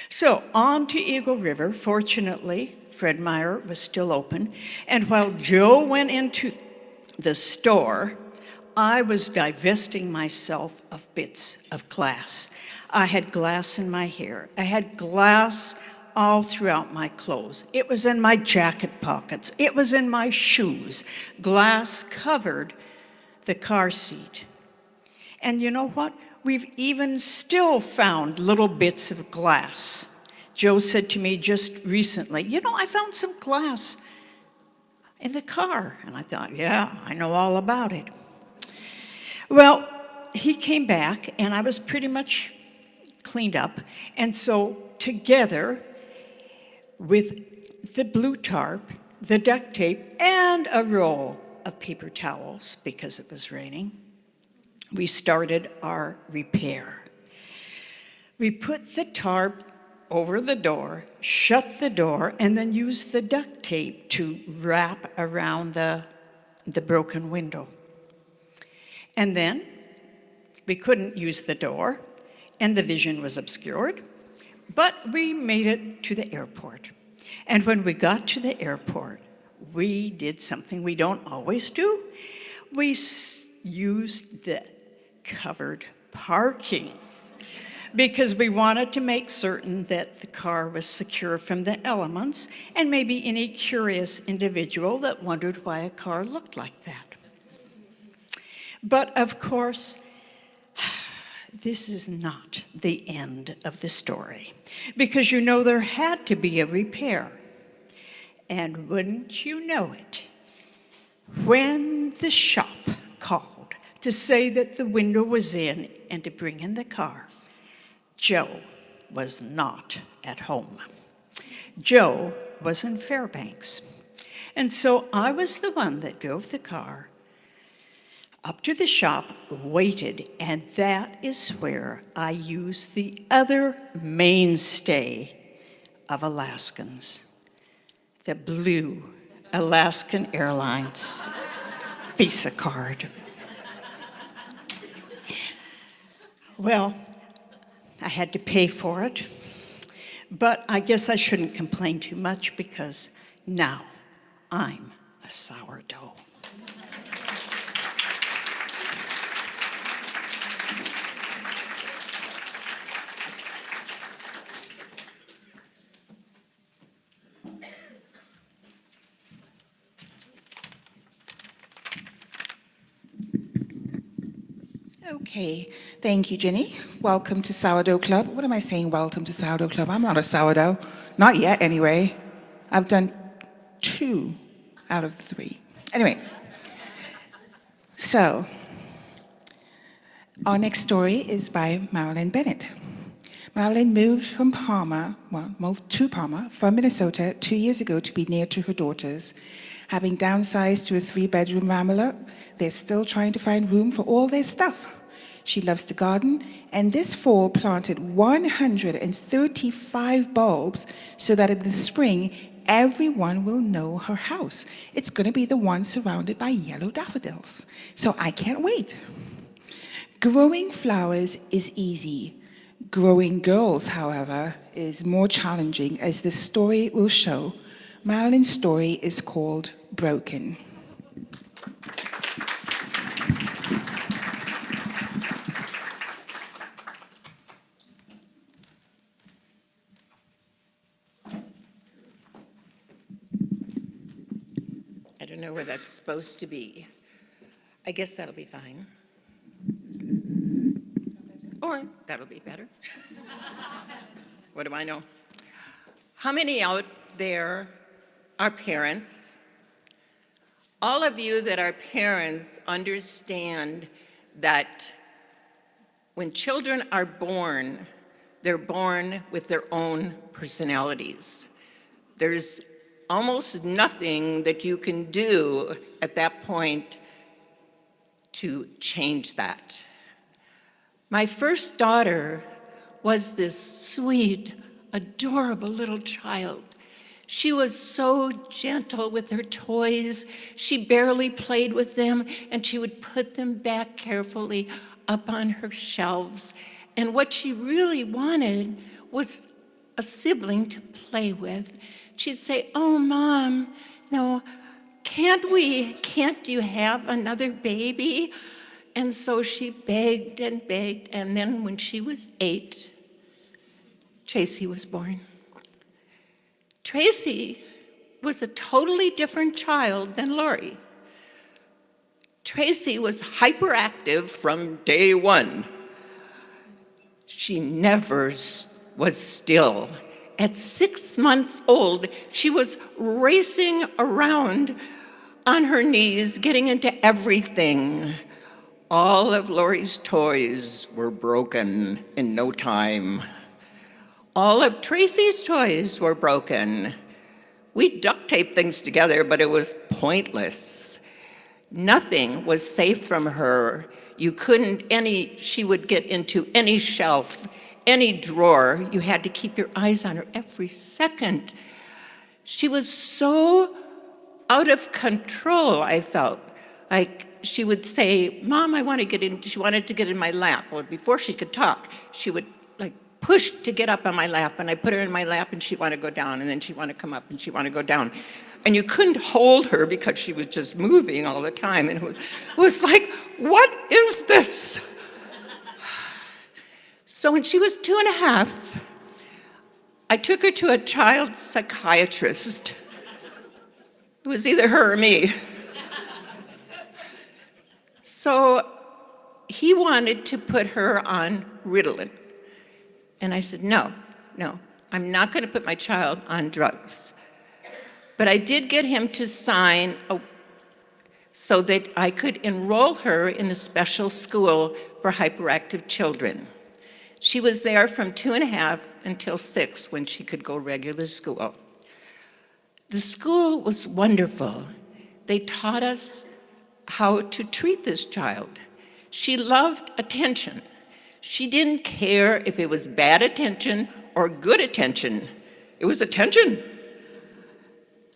So on to Eagle River. Fortunately, Fred Meyer was still open, and while Joe went into the store, I was divesting myself of bits of glass. I had glass in my hair. I had glass all throughout my clothes. It was in my jacket pockets. It was in my shoes. Glass covered the car seat. And you know what? We've even still found little bits of glass. Joe said to me just recently, you know, I found some glass in the car. And I thought, yeah, I know all about it. Well, he came back, and I was pretty much cleaned up. And so together, with the blue tarp, the duct tape, and a roll of paper towels, because it was raining, we started our repair. We put the tarp over the door, shut the door, and then used the duct tape to wrap around the broken window. And then we couldn't use the door, and the vision was obscured, but we made it to the airport. And when we got to the airport, we did something we don't always do. We used the covered parking because we wanted to make certain that the car was secure from the elements and maybe any curious individual that wondered why a car looked like that. But of course, this is not the end of the story, because you know there had to be a repair. And wouldn't you know it, when the shop called to say that the window was in and to bring in the car, Joe was not at home. Joe was in Fairbanks. And so I was the one that drove the car up to the shop, waited, and that is where I used the other mainstay of Alaskans, the blue Alaskan Airlines Visa card. Well, I had to pay for it, but I guess I shouldn't complain too much because now I'm a sourdough. Okay, thank you, Ginny. Welcome to Sourdough Club. What am I saying, welcome to Sourdough Club? I'm not a sourdough. Not yet, anyway. I've done 2 out of 3. Anyway, so our next story is by Marilyn Bennett. Marilyn moved from moved to Palmer from Minnesota 2 years ago to be near to her daughters. Having downsized to a 3-bedroom ramala, they're still trying to find room for all their stuff. She loves to garden, and this fall planted 135 bulbs so that in the spring, everyone will know her house. It's going to be the one surrounded by yellow daffodils. So I can't wait. Growing flowers is easy. Growing girls, however, is more challenging, as the story will show. Marilyn's story is called Broken. I don't know where that's supposed to be. I guess that'll be fine. Or that'll be better. What do I know? How many out there are parents? All of you that are parents understand that when children are born, they're born with their own personalities. There's almost nothing that you can do at that point to change that. My first daughter was this sweet, adorable little child. She was so gentle with her toys. She barely played with them, and she would put them back carefully up on her shelves. And what she really wanted was a sibling to play with. She'd say, "Oh, Mom, no, can't you have another baby?" And so she begged and begged, and then when she was 8, Tracy was born. Tracy was a totally different child than Lori. Tracy was hyperactive from day one. She never was still. At 6 months old, she was racing around on her knees, getting into everything. All of Lori's toys were broken in no time. All of Tracy's toys were broken. We duct taped things together, but it was pointless. Nothing was safe from her. She would get into any shelf, any drawer. You had to keep your eyes on her every second. She was so out of control, I felt. Like she would say, "Mom, I want to get in." She wanted to get in my lap. Well, before she could talk, she would push to get up on my lap, and I put her in my lap, and she'd want to go down, and then she'd want to come up, and she'd want to go down. And you couldn't hold her because she was just moving all the time, and it was like, what is this? So when she was 2.5, I took her to a child psychiatrist. It was either her or me. So he wanted to put her on Ritalin. And I said, no, I'm not going to put my child on drugs. But I did get him to sign so that I could enroll her in a special school for hyperactive children. She was there from 2.5 until 6 when she could go regular school. The school was wonderful. They taught us how to treat this child. She loved attention. She didn't care if it was bad attention or good attention. It was attention.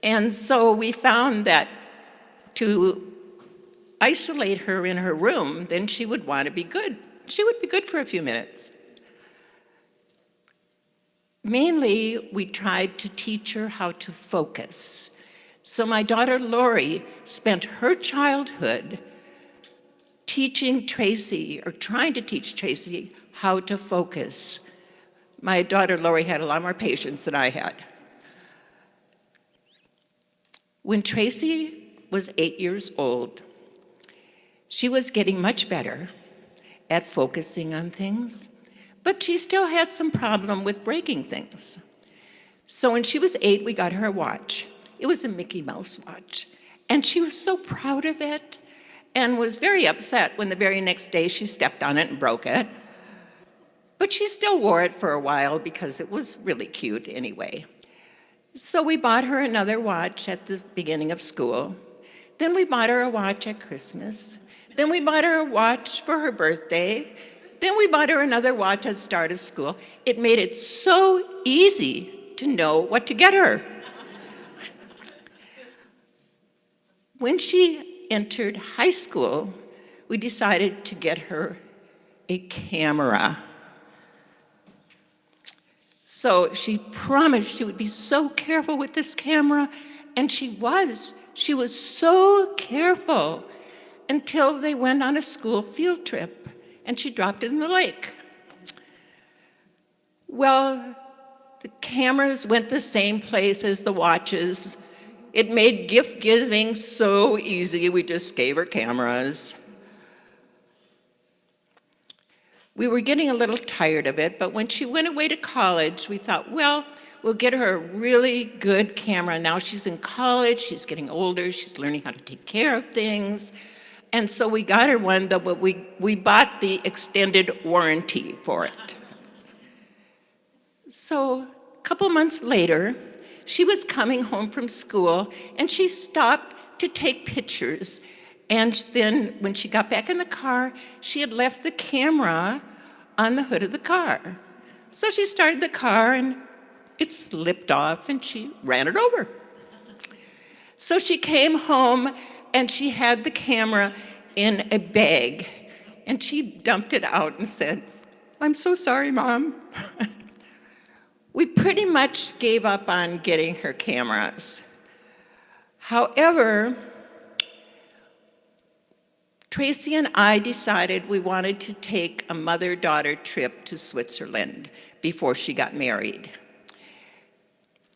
And so we found that to isolate her in her room, then she would want to be good. She would be good for a few minutes. Mainly, we tried to teach her how to focus. So my daughter Lori spent her childhood teaching Tracy, or trying to teach Tracy, how to focus. My daughter Lori had a lot more patience than I had. When Tracy was 8 years old, she was getting much better at focusing on things, but she still had some problem with breaking things. So when she was 8, we got her a watch. It was a Mickey Mouse watch, and she was so proud of it, and was very upset when the very next day she stepped on it and broke it. But she still wore it for a while because it was really cute anyway. So we bought her another watch at the beginning of school. Then we bought her a watch at Christmas. Then we bought her a watch for her birthday. Then we bought her another watch at the start of school. It made it so easy to know what to get her. When she entered high school, we decided to get her a camera. So she promised she would be so careful with this camera, and she was. She was so careful until they went on a school field trip, and she dropped it in the lake. Well, the cameras went the same place as the watches. It made gift giving so easy, we just gave her cameras. We were getting a little tired of it, but when she went away to college, we thought, well, we'll get her a really good camera. Now she's in college, she's getting older, she's learning how to take care of things. And so we got her one, but we bought the extended warranty for it. So a couple months later, she was coming home from school, and she stopped to take pictures. And then when she got back in the car, she had left the camera on the hood of the car. So she started the car, and it slipped off and she ran it over. So she came home and she had the camera in a bag and she dumped it out and said, "I'm so sorry, Mom." We pretty much gave up on getting her cameras. However, Tracy and I decided we wanted to take a mother-daughter trip to Switzerland before she got married.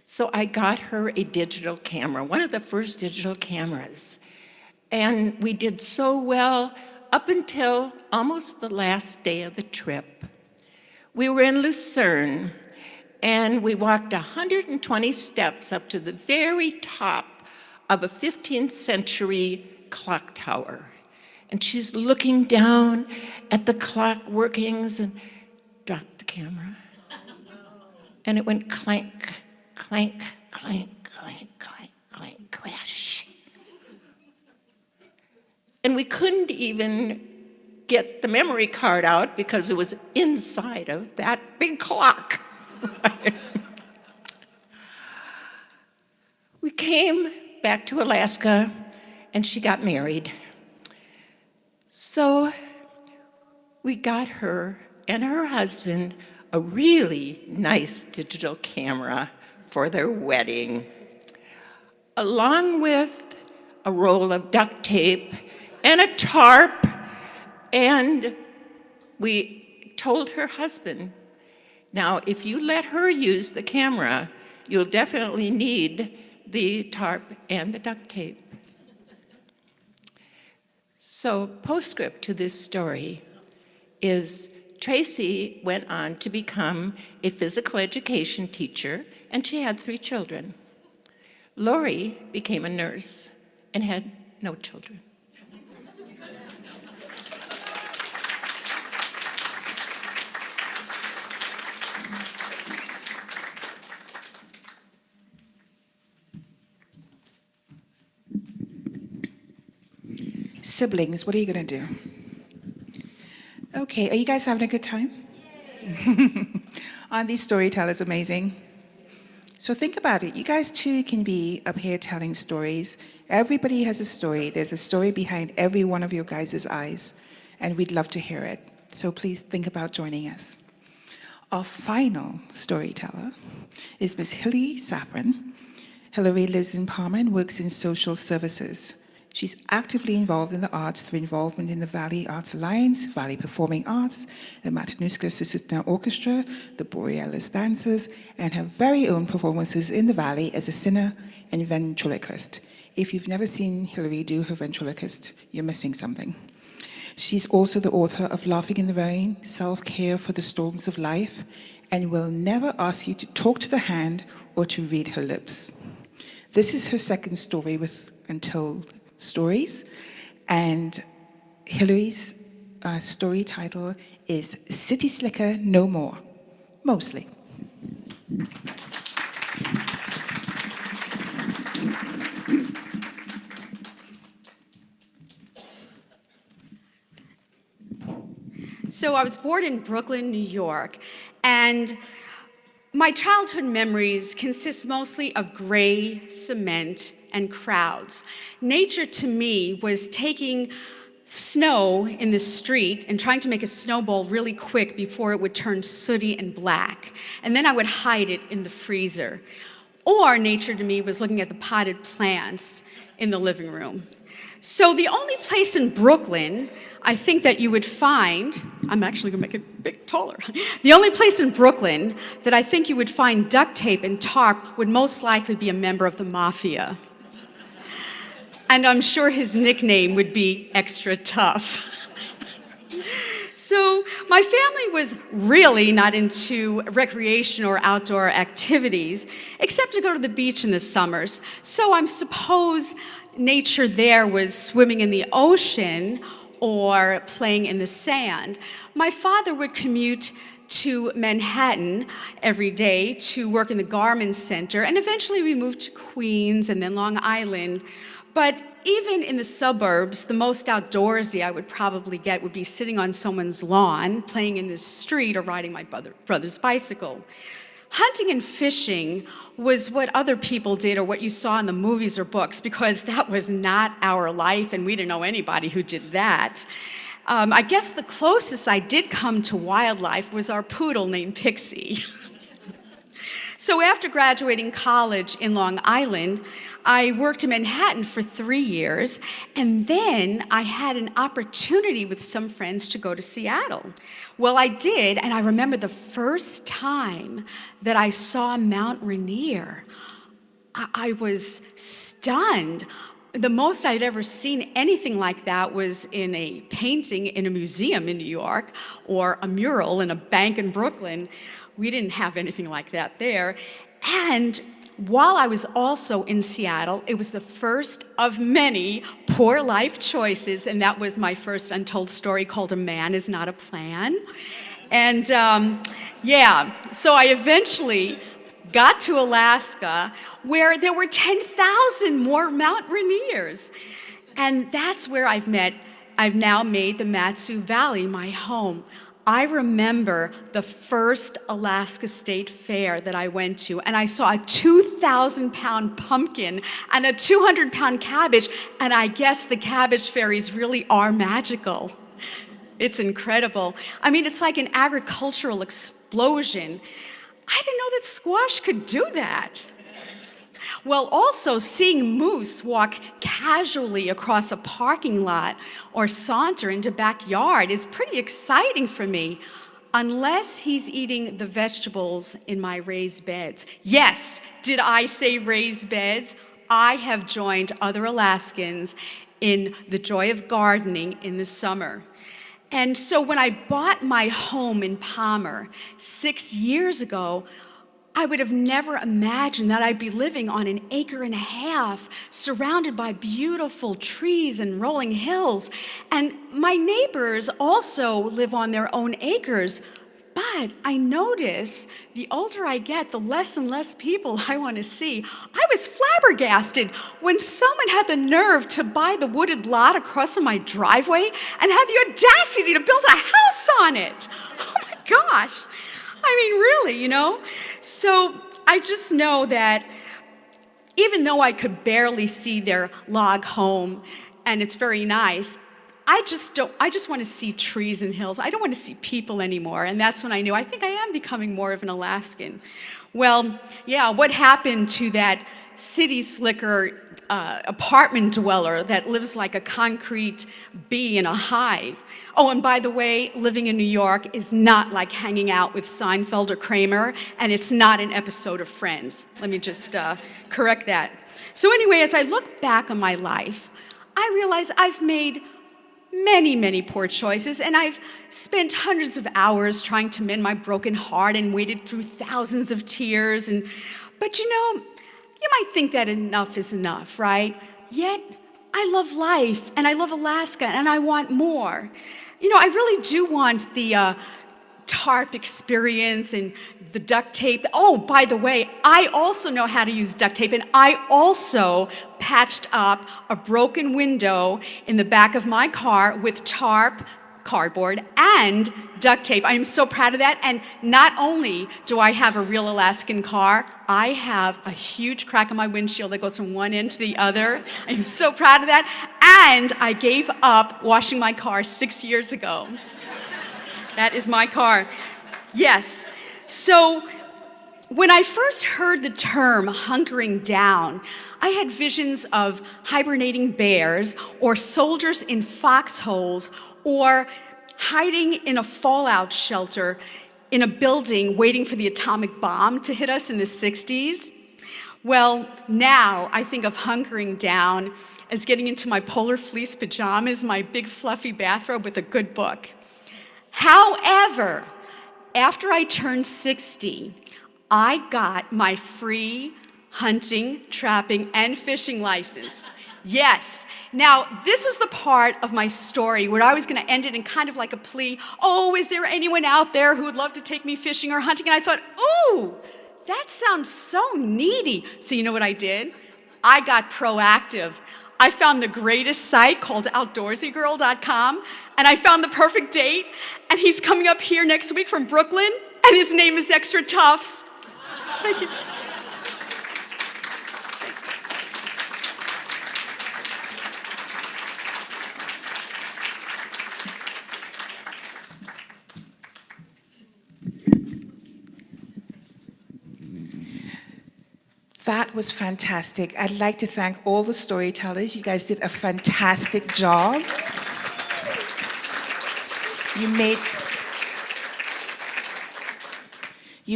So I got her a digital camera, one of the first digital cameras. And we did so well up until almost the last day of the trip. We were in Lucerne, and we walked 120 steps up to the very top of a 15th century clock tower. And she's looking down at the clock workings and dropped the camera. And it went clank, clank, clank, clank, clank, clank, crash. And we couldn't even get the memory card out because it was inside of that big clock. We came back to Alaska and she got married. So we got her and her husband a really nice digital camera for their wedding, along with a roll of duct tape and a tarp. And we told her husband, "Now, if you let her use the camera, you'll definitely need the tarp and the duct tape." So, postscript to this story is Tracy went on to become a physical education teacher, and she had 3 children. Lori became a nurse and had no children. Siblings, what are you going to do? Okay, are you guys having a good time? Aren't these storytellers amazing? So think about it. You guys too can be up here telling stories. Everybody has a story. There's a story behind every one of your guys' eyes, and we'd love to hear it. So please think about joining us. Our final storyteller is Miss Hilary Saffron. Hilary lives in Parma and works in social services. She's actively involved in the arts through involvement in the Valley Arts Alliance, Valley Performing Arts, the Matanuska Susitna Orchestra, the Borealis Dancers, and her very own performances in the Valley as a singer and ventriloquist. If you've never seen Hilary do her ventriloquist, you're missing something. She's also the author of Laughing in the Rain, Self-Care for the Storms of Life, and will never ask you to talk to the hand or to read her lips. This is her second story with Untold Stories, and Hilary's story title is City Slicker No More, mostly. So I was born in Brooklyn, New York, and my childhood memories consist mostly of gray cement and crowds. Nature to me was taking snow in the street and trying to make a snowball really quick before it would turn sooty and black. And then I would hide it in the freezer. Or nature to me was looking at the potted plants in the living room. So the only place in Brooklyn I think that you would find, I'm actually gonna make it a bit taller. The only place in Brooklyn that I think you would find duct tape and tarp would most likely be a member of the mafia. And I'm sure his nickname would be Extra Tough. So my family was really not into recreation or outdoor activities, except to go to the beach in the summers. So I suppose nature there was swimming in the ocean or playing in the sand. My father would commute to Manhattan every day to work in the garment center, and eventually we moved to Queens and then Long Island. But even in the suburbs, the most outdoorsy I would probably get would be sitting on someone's lawn, playing in the street, or riding my brother's bicycle. hunting and fishing was what other people did or what you saw in the movies or books, because that was not our life and we didn't know anybody who did that. I guess the closest I did come to wildlife was our poodle named Pixie. So after graduating college in Long Island, I worked in Manhattan for 3 years, and then I had an opportunity with some friends to go to Seattle. Well, I did, and I remember the first time that I saw Mount Rainier. I was stunned. The most I'd ever seen anything like that was in a painting in a museum in New York or a mural in a bank in Brooklyn. We didn't have anything like that there. And while I was also in Seattle, it was the first of many poor life choices, and that was my first untold story called A Man Is Not a Plan. And so I eventually got to Alaska, where there were 10,000 more Mount Rainiers. And that's where I've now made the Matsu Valley my home. I remember the first Alaska State Fair that I went to, and I saw a 2,000-pound pumpkin and a 200-pound cabbage, and I guess the cabbage fairies really are magical. It's incredible. I mean, it's like an agricultural explosion. I didn't know that squash could do that. Well, also seeing moose walk casually across a parking lot or saunter into backyard is pretty exciting for me, unless he's eating the vegetables in my raised beds. Yes, did I say raised beds? I have joined other Alaskans in the joy of gardening in the summer. And so when I bought my home in Palmer 6 years ago, I would have never imagined that I'd be living on an acre and a half, surrounded by beautiful trees and rolling hills. And my neighbors also live on their own acres. But I notice the older I get, the less and less people I want to see. I was flabbergasted when someone had the nerve to buy the wooded lot across from my driveway and had the audacity to build a house on it. Oh my gosh. I mean, really, you know? So I just know that even though I could barely see their log home, and it's very nice, I just want to see trees and hills. I don't want to see people anymore. And that's when I knew, I think I am becoming more of an Alaskan. Well, yeah, what happened to that city slicker apartment dweller that lives like a concrete bee in a hive? Oh, and by the way, living in New York is not like hanging out with Seinfeld or Kramer, and it's not an episode of Friends. Let me just correct that. So anyway, as I look back on my life, I realize I've made many, many poor choices, and I've spent hundreds of hours trying to mend my broken heart and waded through thousands of tears. But you know, you might think that enough is enough, right? Yet, I love life, and I love Alaska, and I want more. You know, I really do want the tarp experience and the duct tape. Oh, by the way, I also know how to use duct tape, and I also patched up a broken window in the back of my car with tarp, cardboard, and duct tape. I am so proud of that. And not only do I have a real Alaskan car, I have a huge crack on my windshield that goes from one end to the other. I'm so proud of that. And I gave up washing my car 6 years ago. That is my car. Yes. So when I first heard the term hunkering down, I had visions of hibernating bears or soldiers in foxholes or hiding in a fallout shelter in a building waiting for the atomic bomb to hit us in the 60s. Well, now I think of hunkering down as getting into my polar fleece pajamas, my big fluffy bathrobe with a good book. However, after I turned 60, I got my free hunting, trapping, and fishing license. Yes. Now, this was the part of my story where I was going to end it in kind of like a plea. Oh, is there anyone out there who would love to take me fishing or hunting? And I thought, ooh, that sounds so needy. So you know what I did? I got proactive. I found the greatest site called OutdoorsYGirl.com, and I found the perfect date, and he's coming up here next week from Brooklyn, and his name is Extra Tufts. Thank you. That was fantastic. I'd like to thank all the storytellers. You guys did a fantastic job. You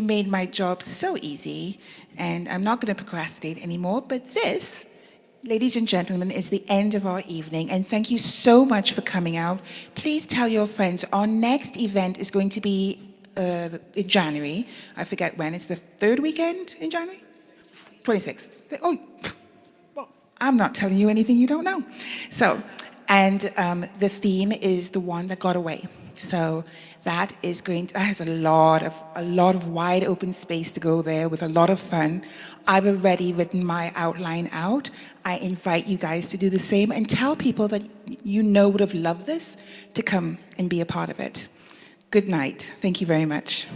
made my job so easy, and I'm not going to procrastinate anymore. But this, ladies and gentlemen, is the end of our evening, and thank you so much for coming out. Please tell your friends. Our next event is going to be in January. I forget when. It's the third weekend in January? 26th. Oh, well, I'm not telling you anything you don't know. So, and the theme is the one that got away. So that has a lot of wide open space to go there with a lot of fun. I've already written my outline out. I invite you guys to do the same and tell people that you know would have loved this to come and be a part of it. Good night. Thank you very much.